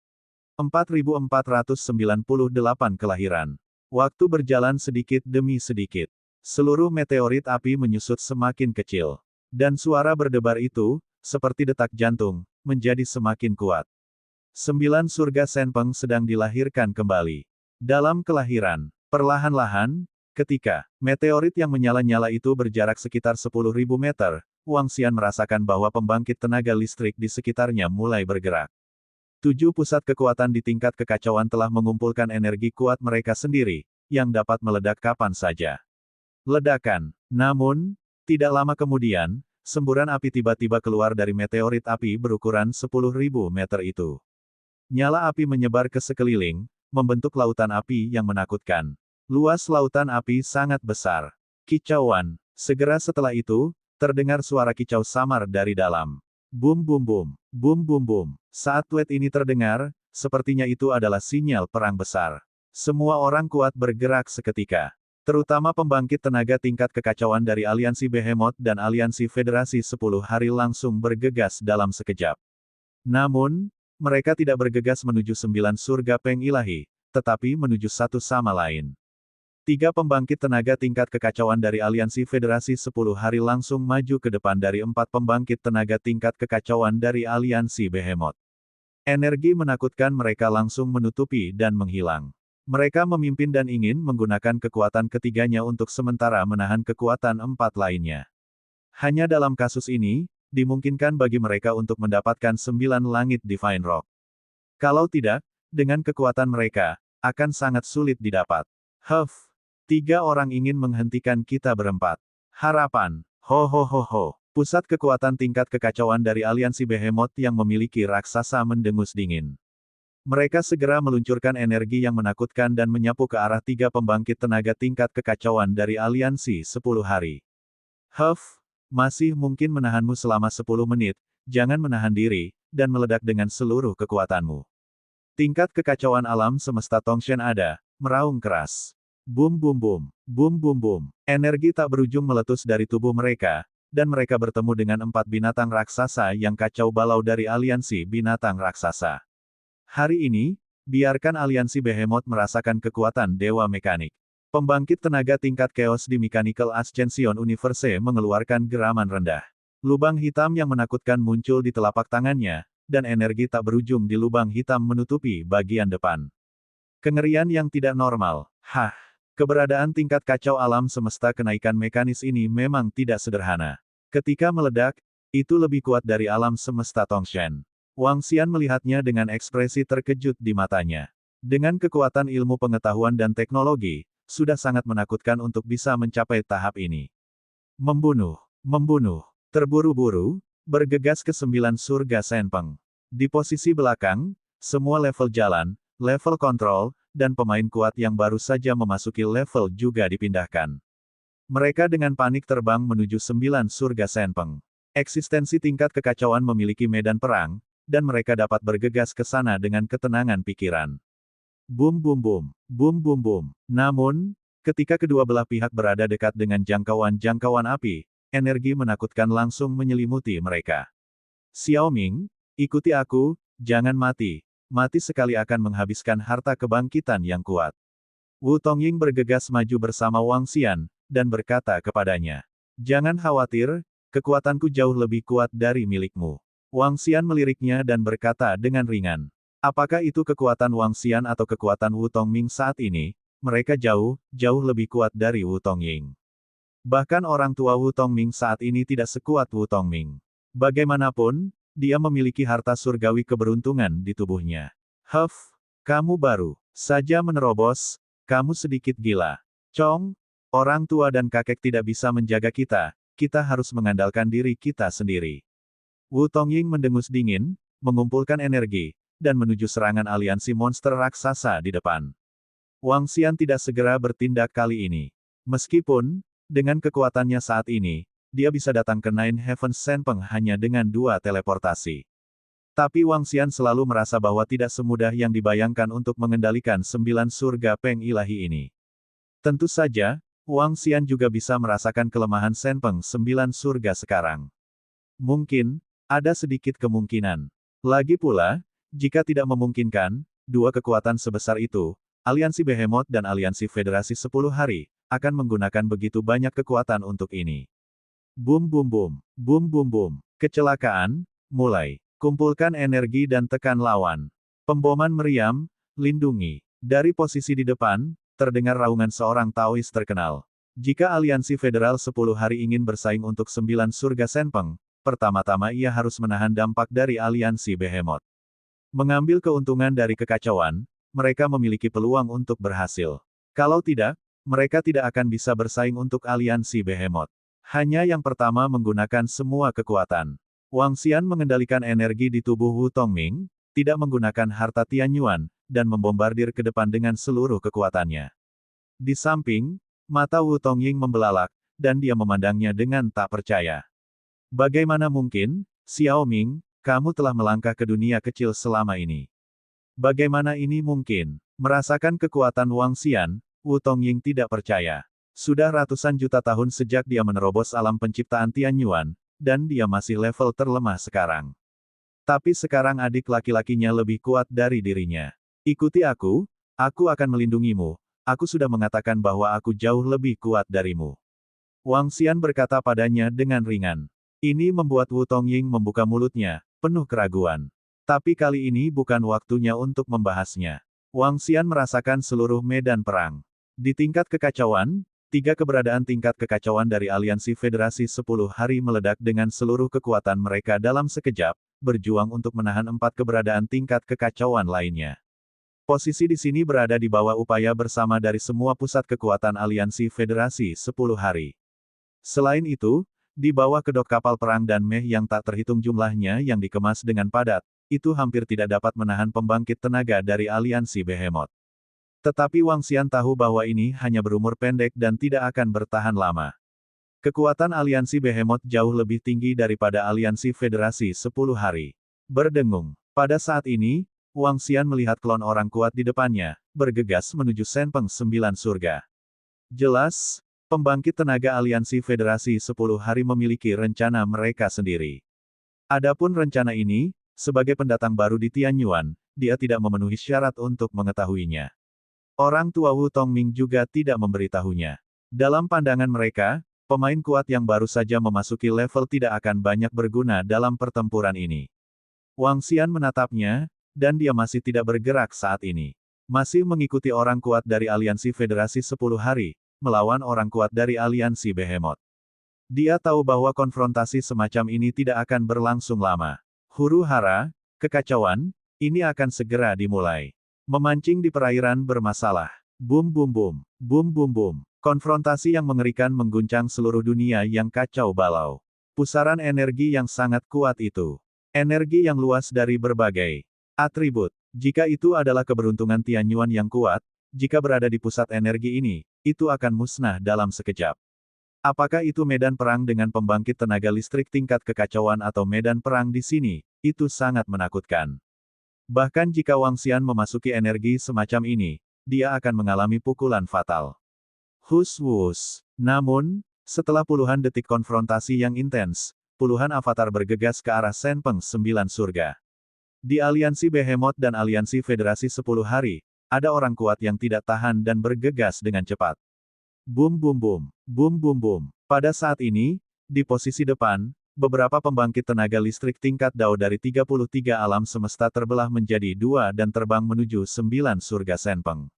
Speaker 1: 4498 kelahiran. Waktu berjalan sedikit demi sedikit. Seluruh meteorit api menyusut semakin kecil. Dan suara berdebar itu, seperti detak jantung, menjadi semakin kuat. 9 surga Senpeng sedang dilahirkan kembali. Dalam kelahiran, perlahan-lahan, ketika meteorit yang menyala-nyala itu berjarak sekitar 10.000 meter, Wang Xian merasakan bahwa pembangkit tenaga listrik di sekitarnya mulai bergerak. 7 pusat kekuatan di tingkat kekacauan telah mengumpulkan energi kuat mereka sendiri, yang dapat meledak kapan saja. Ledakan. Namun, tidak lama kemudian, semburan api tiba-tiba keluar dari meteorit api berukuran 10.000 meter itu. Nyala api menyebar ke sekeliling, membentuk lautan api yang menakutkan. Luas lautan api sangat besar. Kicauan. Segera setelah itu, terdengar suara kicau samar dari dalam. Bum bum bum, bum bum bum. Saat tweet ini terdengar, sepertinya itu adalah sinyal perang besar. Semua orang kuat bergerak seketika. Terutama pembangkit tenaga tingkat kekacauan dari aliansi Behemoth dan aliansi Federasi 10 hari langsung bergegas dalam sekejap. Namun, mereka tidak bergegas menuju 9 surga Peng Ilahi, tetapi menuju satu sama lain. 3 pembangkit tenaga tingkat kekacauan dari aliansi Federasi 10 hari langsung maju ke depan dari 4 pembangkit tenaga tingkat kekacauan dari aliansi Behemoth. Energi menakutkan mereka langsung menutupi dan menghilang. Mereka memimpin dan ingin menggunakan kekuatan ketiganya untuk sementara menahan kekuatan 4 lainnya. Hanya dalam kasus ini, dimungkinkan bagi mereka untuk mendapatkan 9 langit Divine Rock. Kalau tidak, dengan kekuatan mereka, akan sangat sulit didapat. 3 orang ingin menghentikan kita berempat. Harapan. Ho ho ho ho. Pusat kekuatan tingkat kekacauan dari aliansi Behemoth yang memiliki raksasa mendengus dingin. Mereka segera meluncurkan energi yang menakutkan dan menyapu ke arah 3 pembangkit tenaga tingkat kekacauan dari aliansi 10 hari. Masih mungkin menahanmu selama 10 menit, jangan menahan diri, dan meledak dengan seluruh kekuatanmu. Tingkat kekacauan alam semesta Tongshen ada, meraung keras. Bum bum bum, bum bum bum. Energi tak berujung meletus dari tubuh mereka, dan mereka bertemu dengan 4 binatang raksasa yang kacau balau dari aliansi binatang raksasa. Hari ini, biarkan aliansi Behemoth merasakan kekuatan dewa mekanik. Pembangkit tenaga tingkat chaos di Mechanical Ascension Universe mengeluarkan geraman rendah. Lubang hitam yang menakutkan muncul di telapak tangannya, dan energi tak berujung di lubang hitam menutupi bagian depan. Kengerian yang tidak normal. Keberadaan tingkat kacau alam semesta kenaikan mekanis ini memang tidak sederhana. Ketika meledak, itu lebih kuat dari alam semesta Tongshen. Wang Xian melihatnya dengan ekspresi terkejut di matanya. Dengan kekuatan ilmu pengetahuan dan teknologi, sudah sangat menakutkan untuk bisa mencapai tahap ini. Membunuh, terburu-buru, bergegas ke 9 surga Senpeng. Di posisi belakang, semua level jalan, level kontrol, dan pemain kuat yang baru saja memasuki level juga dipindahkan. Mereka dengan panik terbang menuju 9 surga Senpeng. Eksistensi tingkat kekacauan memiliki medan perang, dan mereka dapat bergegas ke sana dengan ketenangan pikiran. Bum bum bum, bum bum bum. Namun, ketika kedua belah pihak berada dekat dengan jangkauan-jangkauan api, energi menakutkan langsung menyelimuti mereka. Xiaoming, ikuti aku, jangan mati. Mati sekali akan menghabiskan harta kebangkitan yang kuat. Wu Tongying bergegas maju bersama Wang Xian, dan berkata kepadanya. Jangan khawatir, kekuatanku jauh lebih kuat dari milikmu. Wang Xian meliriknya dan berkata dengan ringan. Apakah itu kekuatan Wang Xian atau kekuatan Wu Tongming saat ini? Mereka jauh, jauh lebih kuat dari Wu Tongying. Bahkan orang tua Wu Tongming saat ini tidak sekuat Wu Tongming. Bagaimanapun, dia memiliki harta surgawi keberuntungan di tubuhnya. Kamu baru saja menerobos, kamu sedikit gila. Chong, orang tua dan kakek tidak bisa menjaga kita harus mengandalkan diri kita sendiri. Wu Tongying mendengus dingin, mengumpulkan energi, dan menuju serangan aliansi monster raksasa di depan. Wang Xian tidak segera bertindak kali ini. Meskipun, dengan kekuatannya saat ini, dia bisa datang ke Nine Heavens Senpeng hanya dengan 2 teleportasi. Tapi Wang Xian selalu merasa bahwa tidak semudah yang dibayangkan untuk mengendalikan 9 surga Peng Ilahi ini. Tentu saja, Wang Xian juga bisa merasakan kelemahan Senpeng 9 surga sekarang. Mungkin, ada sedikit kemungkinan. Lagi pula, jika tidak memungkinkan, 2 kekuatan sebesar itu, Aliansi Behemoth dan Aliansi Federasi 10 Hari, akan menggunakan begitu banyak kekuatan untuk ini. Bum bum bum, bum bum bum. Kecelakaan, mulai. Kumpulkan energi dan tekan lawan. Pemboman meriam, lindungi. Dari posisi di depan, terdengar raungan seorang Taois terkenal. Jika Aliansi Federal 10 Hari ingin bersaing untuk 9 surga Senpeng, pertama-tama ia harus menahan dampak dari Aliansi Behemoth. Mengambil keuntungan dari kekacauan, mereka memiliki peluang untuk berhasil. Kalau tidak, mereka tidak akan bisa bersaing untuk aliansi Behemoth. Hanya yang pertama menggunakan semua kekuatan. Wang Xian mengendalikan energi di tubuh Wu Tongming, tidak menggunakan harta Tianyuan, dan membombardir ke depan dengan seluruh kekuatannya. Di samping, mata Wu Tongying membelalak, dan dia memandangnya dengan tak percaya. Bagaimana mungkin, Xiaoming, kamu telah melangkah ke dunia kecil selama ini? Bagaimana ini mungkin? Merasakan kekuatan Wang Xian, Wu Tongying tidak percaya. Sudah ratusan juta tahun sejak dia menerobos alam penciptaan Tianyuan, dan dia masih level terlemah sekarang. Tapi sekarang adik laki-lakinya lebih kuat dari dirinya. Ikuti aku akan melindungimu, aku sudah mengatakan bahwa aku jauh lebih kuat darimu. Wang Xian berkata padanya dengan ringan. Ini membuat Wu Tongying membuka mulutnya, penuh keraguan. Tapi kali ini bukan waktunya untuk membahasnya. Wang Xian merasakan seluruh medan perang. Di tingkat kekacauan, 3 keberadaan tingkat kekacauan dari Aliansi Federasi 10 Hari meledak dengan seluruh kekuatan mereka dalam sekejap, berjuang untuk menahan 4 keberadaan tingkat kekacauan lainnya. Posisi di sini berada di bawah upaya bersama dari semua pusat kekuatan Aliansi Federasi 10 Hari. Selain itu, di bawah kedok kapal perang dan meh yang tak terhitung jumlahnya yang dikemas dengan padat, itu hampir tidak dapat menahan pembangkit tenaga dari aliansi Behemoth. Tetapi Wang Xian tahu bahwa ini hanya berumur pendek dan tidak akan bertahan lama. Kekuatan aliansi Behemoth jauh lebih tinggi daripada aliansi Federasi 10 Hari. Berdengung. Pada saat ini, Wang Xian melihat klon orang kuat di depannya, bergegas menuju Senpeng 9 surga. Jelas, pembangkit tenaga aliansi Federasi 10 Hari memiliki rencana mereka sendiri. Adapun rencana ini, sebagai pendatang baru di Tianyuan, dia tidak memenuhi syarat untuk mengetahuinya. Orang tua Wu Tongming juga tidak memberitahunya. Dalam pandangan mereka, pemain kuat yang baru saja memasuki level tidak akan banyak berguna dalam pertempuran ini. Wang Xian menatapnya, dan dia masih tidak bergerak saat ini. Masih mengikuti orang kuat dari aliansi Federasi 10 Hari, melawan orang kuat dari aliansi Behemoth. Dia tahu bahwa konfrontasi semacam ini tidak akan berlangsung lama. Huru-hara, kekacauan, ini akan segera dimulai. Memancing di perairan bermasalah. Bum bum bum, bum bum bum. Konfrontasi yang mengerikan mengguncang seluruh dunia yang kacau balau. Pusaran energi yang sangat kuat itu. Energi yang luas dari berbagai atribut. Jika itu adalah keberuntungan Tianyuan yang kuat, jika berada di pusat energi ini, itu akan musnah dalam sekejap. Apakah itu medan perang dengan pembangkit tenaga listrik tingkat kekacauan atau medan perang di sini, itu sangat menakutkan. Bahkan jika Wang Xian memasuki energi semacam ini, dia akan mengalami pukulan fatal. Hus-wus. Namun, setelah puluhan detik konfrontasi yang intens, puluhan avatar bergegas ke arah Senpeng Sembilan Surga. Di Aliansi Behemoth dan Aliansi Federasi 10 Hari, ada orang kuat yang tidak tahan dan bergegas dengan cepat. Bum bum bum, bum bum bum. Pada saat ini, di posisi depan, beberapa pembangkit tenaga listrik tingkat Dao dari 33 alam semesta terbelah menjadi dua dan terbang menuju 9 surga Senpeng.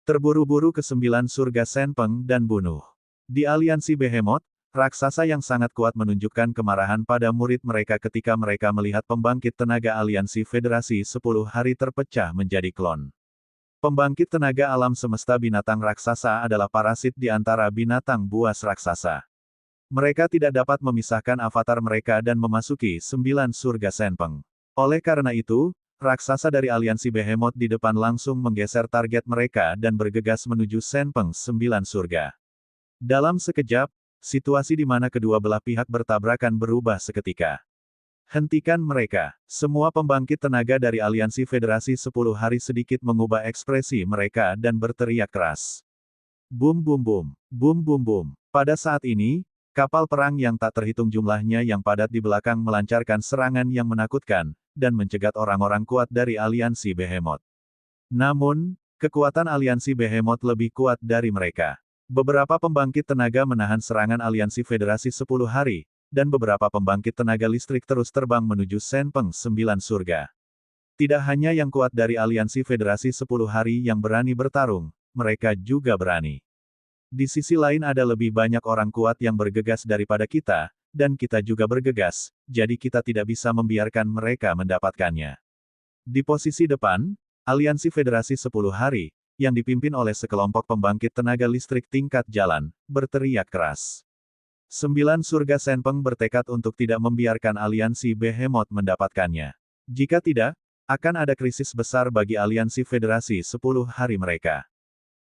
Speaker 1: Terburu-buru ke 9 surga Senpeng dan bunuh. Di Aliansi Behemoth, raksasa yang sangat kuat menunjukkan kemarahan pada murid mereka ketika mereka melihat pembangkit tenaga Aliansi Federasi 10 Hari terpecah menjadi klon. Pembangkit tenaga alam semesta binatang raksasa adalah parasit di antara binatang buas raksasa. Mereka tidak dapat memisahkan avatar mereka dan memasuki 9 surga Senpeng. Oleh karena itu, raksasa dari Aliansi Behemoth di depan langsung menggeser target mereka dan bergegas menuju Senpeng 9 surga. Dalam sekejap, situasi di mana kedua belah pihak bertabrakan berubah seketika. Hentikan mereka. Semua pembangkit tenaga dari Aliansi Federasi 10 Hari sedikit mengubah ekspresi mereka dan berteriak keras. Bum bum bum, bum bum bum. Pada saat ini, kapal perang yang tak terhitung jumlahnya yang padat di belakang melancarkan serangan yang menakutkan, dan mencegat orang-orang kuat dari Aliansi Behemoth. Namun, kekuatan Aliansi Behemoth lebih kuat dari mereka. Beberapa pembangkit tenaga menahan serangan Aliansi Federasi 10 Hari, dan beberapa pembangkit tenaga listrik terus terbang menuju Senpeng 9 Surga. Tidak hanya yang kuat dari Aliansi Federasi 10 Hari yang berani bertarung, mereka juga berani. Di sisi lain ada lebih banyak orang kuat yang bergegas daripada kita, dan kita juga bergegas, jadi kita tidak bisa membiarkan mereka mendapatkannya. Di posisi depan, Aliansi Federasi 10 Hari, yang dipimpin oleh sekelompok pembangkit tenaga listrik tingkat jalan, berteriak keras. 9 surga Senpeng bertekad untuk tidak membiarkan Aliansi Behemoth mendapatkannya. Jika tidak, akan ada krisis besar bagi Aliansi Federasi 10 Hari mereka.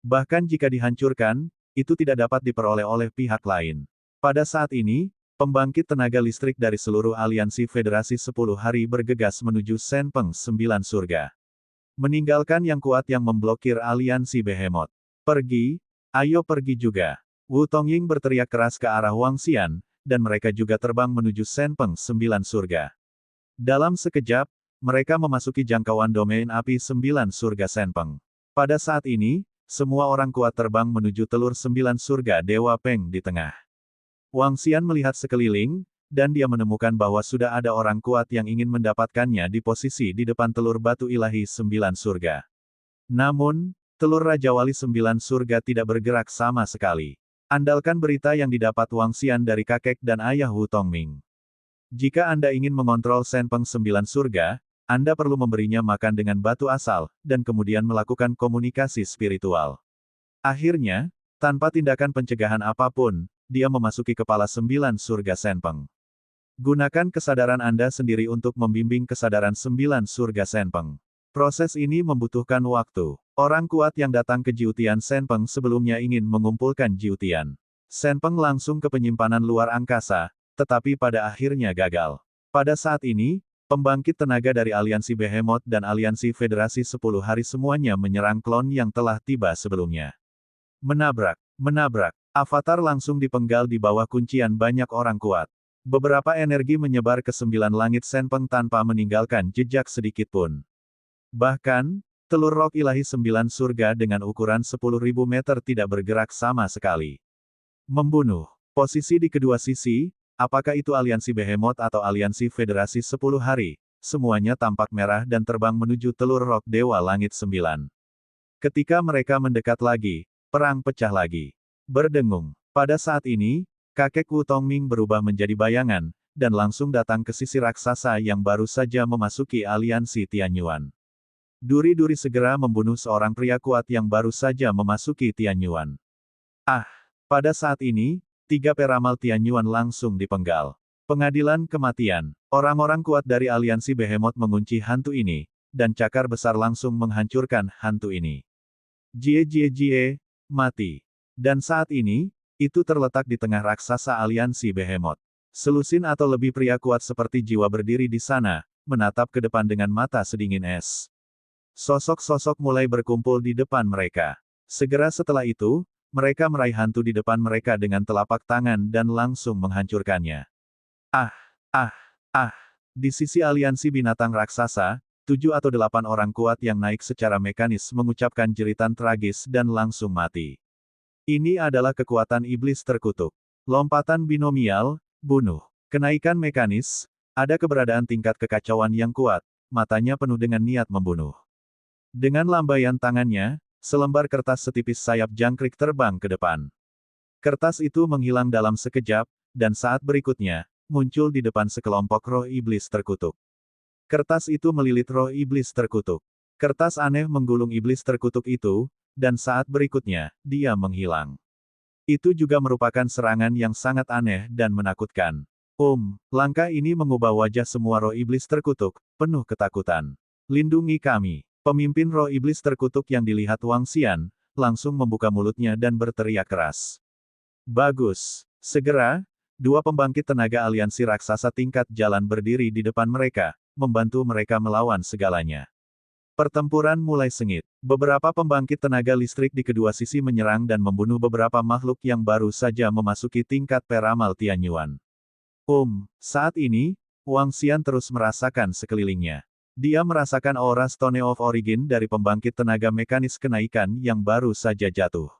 Speaker 1: Bahkan jika dihancurkan, itu tidak dapat diperoleh oleh pihak lain. Pada saat ini, pembangkit tenaga listrik dari seluruh Aliansi Federasi 10 Hari bergegas menuju Senpeng 9 surga. Meninggalkan yang kuat yang memblokir Aliansi Behemoth. Pergi, ayo pergi juga. Wu Tongying berteriak keras ke arah Wang Xian, dan mereka juga terbang menuju Senpeng 9 surga. Dalam sekejap, mereka memasuki jangkauan domain api 9 surga Senpeng. Pada saat ini, semua orang kuat terbang menuju telur 9 surga Dewa Peng di tengah. Wang Xian melihat sekeliling, dan dia menemukan bahwa sudah ada orang kuat yang ingin mendapatkannya di posisi di depan telur batu ilahi 9 surga. Namun, telur Raja Wali 9 surga tidak bergerak sama sekali. Andalkan berita yang didapat Wang Xian dari kakek dan ayah Wu Tongming. Jika Anda ingin mengontrol Senpeng 9 surga, Anda perlu memberinya makan dengan batu asal, dan kemudian melakukan komunikasi spiritual. Akhirnya, tanpa tindakan pencegahan apapun, dia memasuki kepala 9 surga Senpeng. Gunakan kesadaran Anda sendiri untuk membimbing kesadaran 9 surga Senpeng. Proses ini membutuhkan waktu. Orang kuat yang datang ke Jiutian Senpeng sebelumnya ingin mengumpulkan Jiutian Senpeng langsung ke penyimpanan luar angkasa, tetapi pada akhirnya gagal. Pada saat ini, pembangkit tenaga dari Aliansi Behemoth dan Aliansi Federasi 10 Hari semuanya menyerang klon yang telah tiba sebelumnya. Menabrak, menabrak. Avatar langsung dipenggal di bawah kuncian banyak orang kuat. Beberapa energi menyebar ke 9 langit Senpeng tanpa meninggalkan jejak sedikit pun. Bahkan, telur rok ilahi 9 surga dengan ukuran 10.000 meter tidak bergerak sama sekali. Membunuh. Posisi di kedua sisi, apakah itu Aliansi Behemoth atau Aliansi Federasi 10 Hari, semuanya tampak merah dan terbang menuju telur rok Dewa Langit 9. Ketika mereka mendekat lagi, perang pecah lagi. Berdengung. Pada saat ini, kakek Wu Tongming berubah menjadi bayangan, dan langsung datang ke sisi raksasa yang baru saja memasuki Aliansi Tianyuan. Duri-duri segera membunuh seorang pria kuat yang baru saja memasuki Tianyuan. Ah! Pada saat ini, 3 peramal Tianyuan langsung dipenggal. Pengadilan kematian. Orang-orang kuat dari Aliansi Behemoth mengunci hantu ini, dan cakar besar langsung menghancurkan hantu ini. Jie, mati. Dan saat ini, itu terletak di tengah raksasa Aliansi Behemoth. Selusin atau lebih pria kuat seperti jiwa berdiri di sana, menatap ke depan dengan mata sedingin es. Sosok-sosok mulai berkumpul di depan mereka. Segera setelah itu, mereka meraih hantu di depan mereka dengan telapak tangan dan langsung menghancurkannya. Ah! Ah! Ah! Di sisi aliansi binatang raksasa, 7 atau 8 orang kuat yang naik secara mekanis mengucapkan jeritan tragis dan langsung mati. Ini adalah kekuatan iblis terkutuk. Lompatan binomial, bunuh. Kenaikan mekanis, ada keberadaan tingkat kekacauan yang kuat, matanya penuh dengan niat membunuh. Dengan lambaian tangannya, selembar kertas setipis sayap jangkrik terbang ke depan. Kertas itu menghilang dalam sekejap, dan saat berikutnya, muncul di depan sekelompok roh iblis terkutuk. Kertas itu melilit roh iblis terkutuk. Kertas aneh menggulung iblis terkutuk itu, dan saat berikutnya, dia menghilang. Itu juga merupakan serangan yang sangat aneh dan menakutkan. Langkah ini mengubah wajah semua roh iblis terkutuk, penuh ketakutan. Lindungi kami. Pemimpin roh iblis terkutuk yang dilihat Wang Xian, langsung membuka mulutnya dan berteriak keras. Bagus. Segera, 2 pembangkit tenaga aliansi raksasa tingkat jalan berdiri di depan mereka, membantu mereka melawan segalanya. Pertempuran mulai sengit. Beberapa pembangkit tenaga listrik di kedua sisi menyerang dan membunuh beberapa makhluk yang baru saja memasuki tingkat peramal Tianyuan. Saat ini, Wang Xian terus merasakan sekelilingnya. Dia merasakan aura Stone of Origin dari pembangkit tenaga mekanis kenaikan yang baru saja jatuh.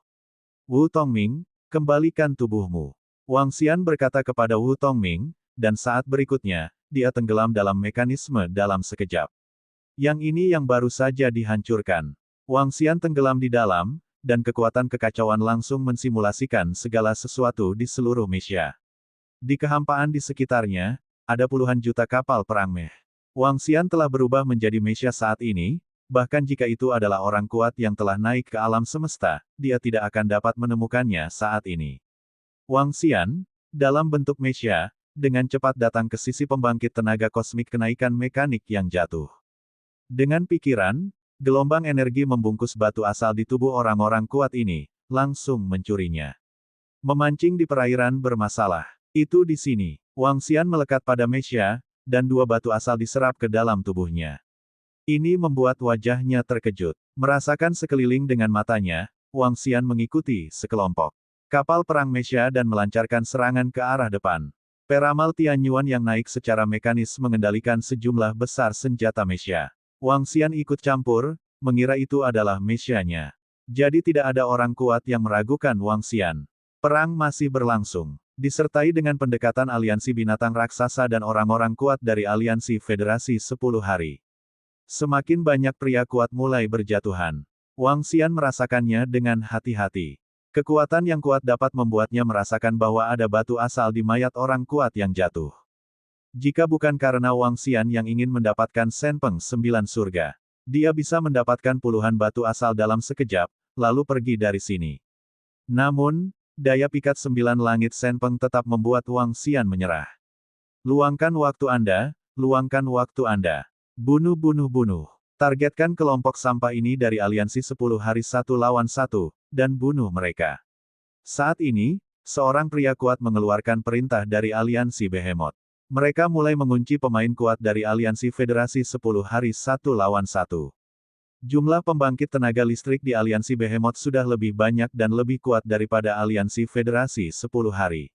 Speaker 1: Wu Tongming, kembalikan tubuhmu. Wang Xian berkata kepada Wu Tongming, dan saat berikutnya, dia tenggelam dalam mekanisme dalam sekejap. Yang ini yang baru saja dihancurkan. Wang Xian tenggelam di dalam, dan kekuatan kekacauan langsung mensimulasikan segala sesuatu di seluruh Mesya. Di kehampaan di sekitarnya, ada puluhan juta kapal perang meh. Wang Xian telah berubah menjadi Mesya saat ini, bahkan jika itu adalah orang kuat yang telah naik ke alam semesta, dia tidak akan dapat menemukannya saat ini. Wang Xian, dalam bentuk Mesya, dengan cepat datang ke sisi pembangkit tenaga kosmik kenaikan mekanik yang jatuh. Dengan pikiran, gelombang energi membungkus batu asal di tubuh orang-orang kuat ini, langsung mencurinya. Memancing di perairan bermasalah. Itu di sini. Wang Xian melekat pada Mesya, dan 2 batu asal diserap ke dalam tubuhnya. Ini membuat wajahnya terkejut. Merasakan sekeliling dengan matanya, Wang Xian mengikuti sekelompok kapal perang Mesya dan melancarkan serangan ke arah depan. Peramal Tianyuan yang naik secara mekanis mengendalikan sejumlah besar senjata Mesya. Wang Xian ikut campur, mengira itu adalah Mesyanya. Jadi tidak ada orang kuat yang meragukan Wang Xian. Perang masih berlangsung. Disertai dengan pendekatan aliansi binatang raksasa dan orang-orang kuat dari aliansi Federasi 10 Hari. Semakin banyak pria kuat mulai berjatuhan. Wang Xian merasakannya dengan hati-hati. Kekuatan yang kuat dapat membuatnya merasakan bahwa ada batu asal di mayat orang kuat yang jatuh. Jika bukan karena Wang Xian yang ingin mendapatkan Senpeng 9 surga, dia bisa mendapatkan puluhan batu asal dalam sekejap, lalu pergi dari sini. Namun, daya pikat 9 langit Senpeng tetap membuat Wang Xian menyerah. Luangkan waktu Anda, luangkan waktu Anda. Bunuh, bunuh, bunuh. Targetkan kelompok sampah ini dari aliansi 10 hari 1 lawan 1, dan bunuh mereka. Saat ini, seorang pria kuat mengeluarkan perintah dari aliansi Behemoth. Mereka mulai mengunci pemain kuat dari aliansi Federasi 10 hari 1 lawan 1. Jumlah pembangkit tenaga listrik di aliansi Behemoth sudah lebih banyak dan lebih kuat daripada aliansi Federasi 10 hari.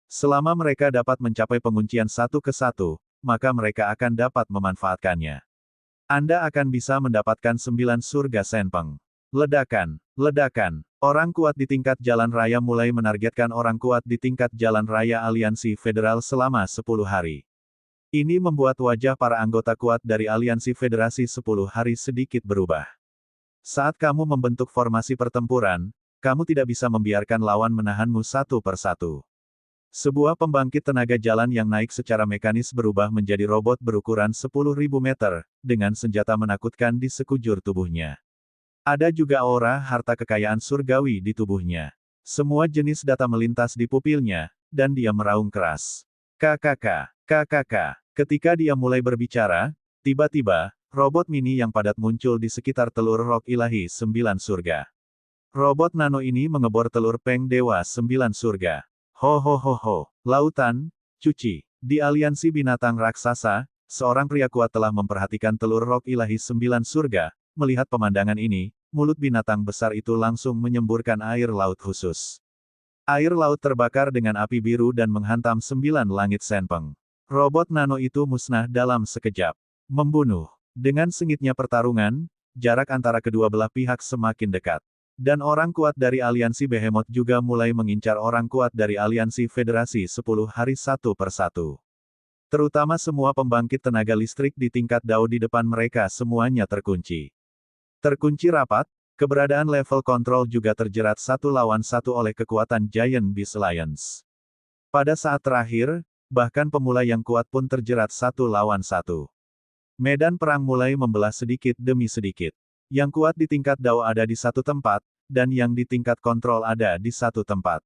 Speaker 1: Selama mereka dapat mencapai penguncian satu ke satu, maka mereka akan dapat memanfaatkannya. Anda akan bisa mendapatkan 9 surga Senpeng. Ledakan, ledakan. Orang kuat di tingkat jalan raya mulai menargetkan orang kuat di tingkat jalan raya aliansi federal selama 10 hari. Ini membuat wajah para anggota kuat dari aliansi Federasi 10 hari sedikit berubah. Saat kamu membentuk formasi pertempuran, kamu tidak bisa membiarkan lawan menahanmu satu persatu. Sebuah pembangkit tenaga jalan yang naik secara mekanis berubah menjadi robot berukuran 10.000 meter, dengan senjata menakutkan di sekujur tubuhnya. Ada juga aura harta kekayaan surgawi di tubuhnya. Semua jenis data melintas di pupilnya, dan dia meraung keras. KKK, KKK. Ketika dia mulai berbicara, tiba-tiba, robot mini yang padat muncul di sekitar telur rok ilahi 9 surga. Robot nano ini mengebor telur peng dewa 9 surga. Ho ho ho ho. Lautan, cuci. Di aliansi binatang raksasa, seorang pria kuat telah memperhatikan telur roh ilahi 9 surga. Melihat pemandangan ini, mulut binatang besar itu langsung menyemburkan air laut khusus. Air laut terbakar dengan api biru dan menghantam 9 langit Senpeng. Robot nano itu musnah dalam sekejap. Membunuh. Dengan sengitnya pertarungan, jarak antara kedua belah pihak semakin dekat. Dan orang kuat dari aliansi Behemoth juga mulai mengincar orang kuat dari aliansi Federasi 10 Hari satu persatu. Terutama semua pembangkit tenaga listrik di tingkat Dao di depan mereka semuanya terkunci. Terkunci rapat, keberadaan level kontrol juga terjerat 1 lawan 1 oleh kekuatan Giant Beast Alliance. Pada saat terakhir, bahkan pemula yang kuat pun terjerat 1 lawan 1. Medan perang mulai membelah sedikit demi sedikit. Yang kuat di tingkat Dao ada di satu tempat, dan yang di tingkat kontrol ada di satu tempat.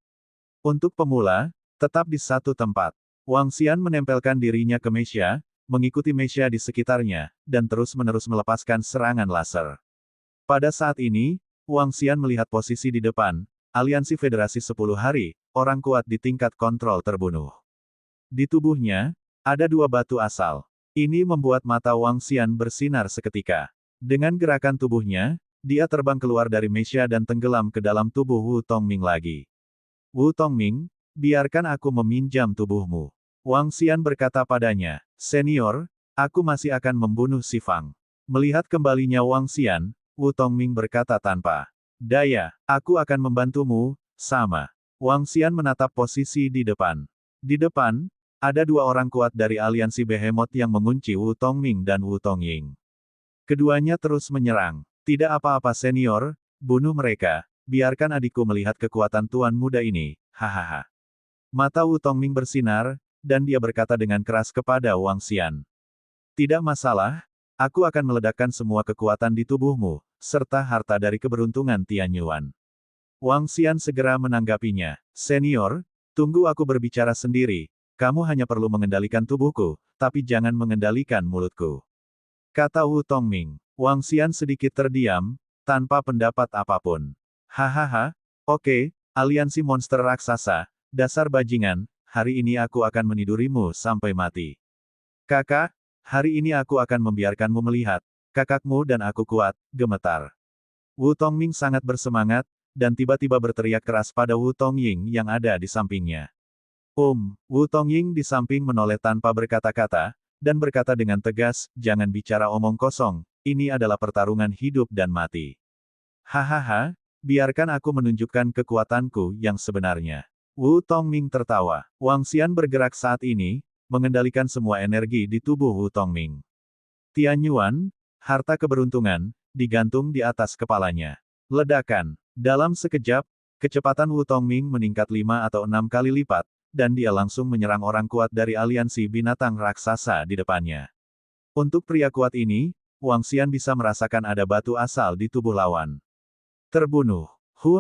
Speaker 1: Untuk pemula, tetap di satu tempat. Wang Xian menempelkan dirinya ke Mesya, mengikuti Mesya di sekitarnya, dan terus-menerus melepaskan serangan laser. Pada saat ini, Wang Xian melihat posisi di depan, aliansi Federasi 10 Hari, orang kuat di tingkat kontrol terbunuh. Di tubuhnya, ada 2 batu asal. Ini membuat mata Wang Xian bersinar seketika. Dengan gerakan tubuhnya, dia terbang keluar dari Mesya dan tenggelam ke dalam tubuh Wu Tongming lagi. Wu Tongming, biarkan aku meminjam tubuhmu. Wang Xian berkata padanya, Senior, aku masih akan membunuh si Fang. Melihat kembalinya Wang Xian, Wu Tongming berkata tanpa daya, aku akan membantumu, sama. Wang Xian menatap posisi di depan. Di depan, ada 2 orang kuat dari aliansi Behemoth yang mengunci Wu Tongming dan Wu Tongying. Keduanya terus menyerang. Tidak apa-apa senior, bunuh mereka, biarkan adikku melihat kekuatan tuan muda ini, hahaha. Mata Wu Tongming bersinar, dan dia berkata dengan keras kepada Wang Xian. Tidak masalah, aku akan meledakkan semua kekuatan di tubuhmu, serta harta dari keberuntungan Tian Yuan. Wang Xian segera menanggapinya. Senior, tunggu aku berbicara sendiri, kamu hanya perlu mengendalikan tubuhku, tapi jangan mengendalikan mulutku. Kata Wu Tongming. Wang Xian sedikit terdiam, tanpa pendapat apapun. Hahaha, oke, aliansi monster raksasa, dasar bajingan, hari ini aku akan menidurimu sampai mati. Kakak, hari ini aku akan membiarkanmu melihat, kakakmu dan aku kuat, gemetar. Wu Tongming sangat bersemangat, dan tiba-tiba berteriak keras pada Wu Tongying yang ada di sampingnya. Wu Tongying di samping menoleh tanpa berkata-kata, dan berkata dengan tegas, jangan bicara omong kosong, ini adalah pertarungan hidup dan mati. Hahaha, biarkan aku menunjukkan kekuatanku yang sebenarnya. Wu Tongming tertawa. Wang Xian bergerak saat ini, mengendalikan semua energi di tubuh Wu Tongming. Tian Yuan, harta keberuntungan, digantung di atas kepalanya. Ledakan. Dalam sekejap, kecepatan Wu Tongming meningkat 5 atau 6 kali lipat, dan dia langsung menyerang orang kuat dari aliansi binatang raksasa di depannya. Untuk pria kuat ini, Wang Xian bisa merasakan ada batu asal di tubuh lawan. Terbunuh.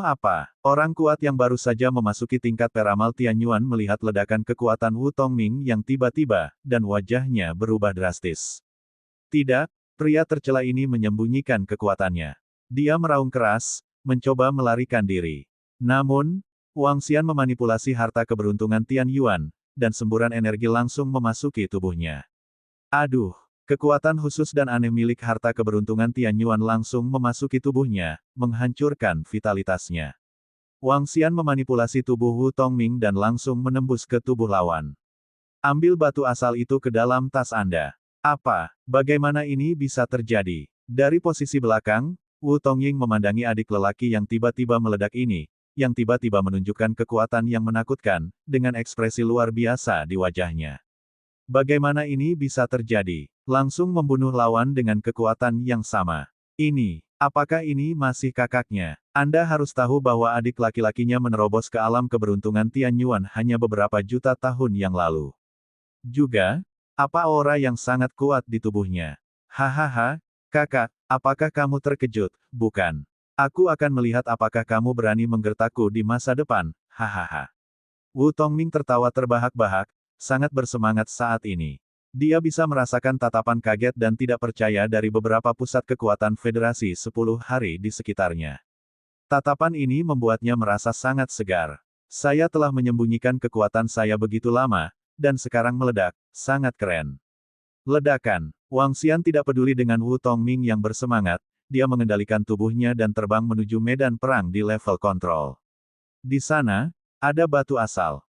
Speaker 1: Apa? Orang kuat yang baru saja memasuki tingkat peramal Tian Yuan melihat ledakan kekuatan Wu Tongming yang tiba-tiba, dan wajahnya berubah drastis. Tidak, pria tercela ini menyembunyikan kekuatannya. Dia meraung keras, mencoba melarikan diri. Namun, Wang Xian memanipulasi harta keberuntungan Tian Yuan, dan semburan energi langsung memasuki tubuhnya. Aduh! Kekuatan khusus dan aneh milik harta keberuntungan Tian Yuan langsung memasuki tubuhnya, menghancurkan vitalitasnya. Wang Xian memanipulasi tubuh Wu Tongming dan langsung menembus ke tubuh lawan. Ambil batu asal itu ke dalam tas Anda. Apa? Bagaimana ini bisa terjadi? Dari posisi belakang, Wu Tongying memandangi adik lelaki yang tiba-tiba meledak ini, yang tiba-tiba menunjukkan kekuatan yang menakutkan, dengan ekspresi luar biasa di wajahnya. Bagaimana ini bisa terjadi? Langsung membunuh lawan dengan kekuatan yang sama. Apakah ini masih kakaknya? Anda harus tahu bahwa adik laki-lakinya menerobos ke alam keberuntungan Tian Yuan hanya beberapa juta tahun yang lalu. Juga, apa aura yang sangat kuat di tubuhnya? Hahaha, kakak, apakah kamu terkejut? Bukan. Aku akan melihat apakah kamu berani menggertakku di masa depan, hahaha. Wu Tongming tertawa terbahak-bahak, sangat bersemangat saat ini. Dia bisa merasakan tatapan kaget dan tidak percaya dari beberapa pusat kekuatan Federasi 10 Hari di sekitarnya. Tatapan ini membuatnya merasa sangat segar. Saya telah menyembunyikan kekuatan saya begitu lama, dan sekarang meledak, sangat keren. Ledakan. Wang Xian tidak peduli dengan Wu Tongming yang bersemangat, dia mengendalikan tubuhnya dan terbang menuju medan perang di level kontrol. Di sana, ada batu asal.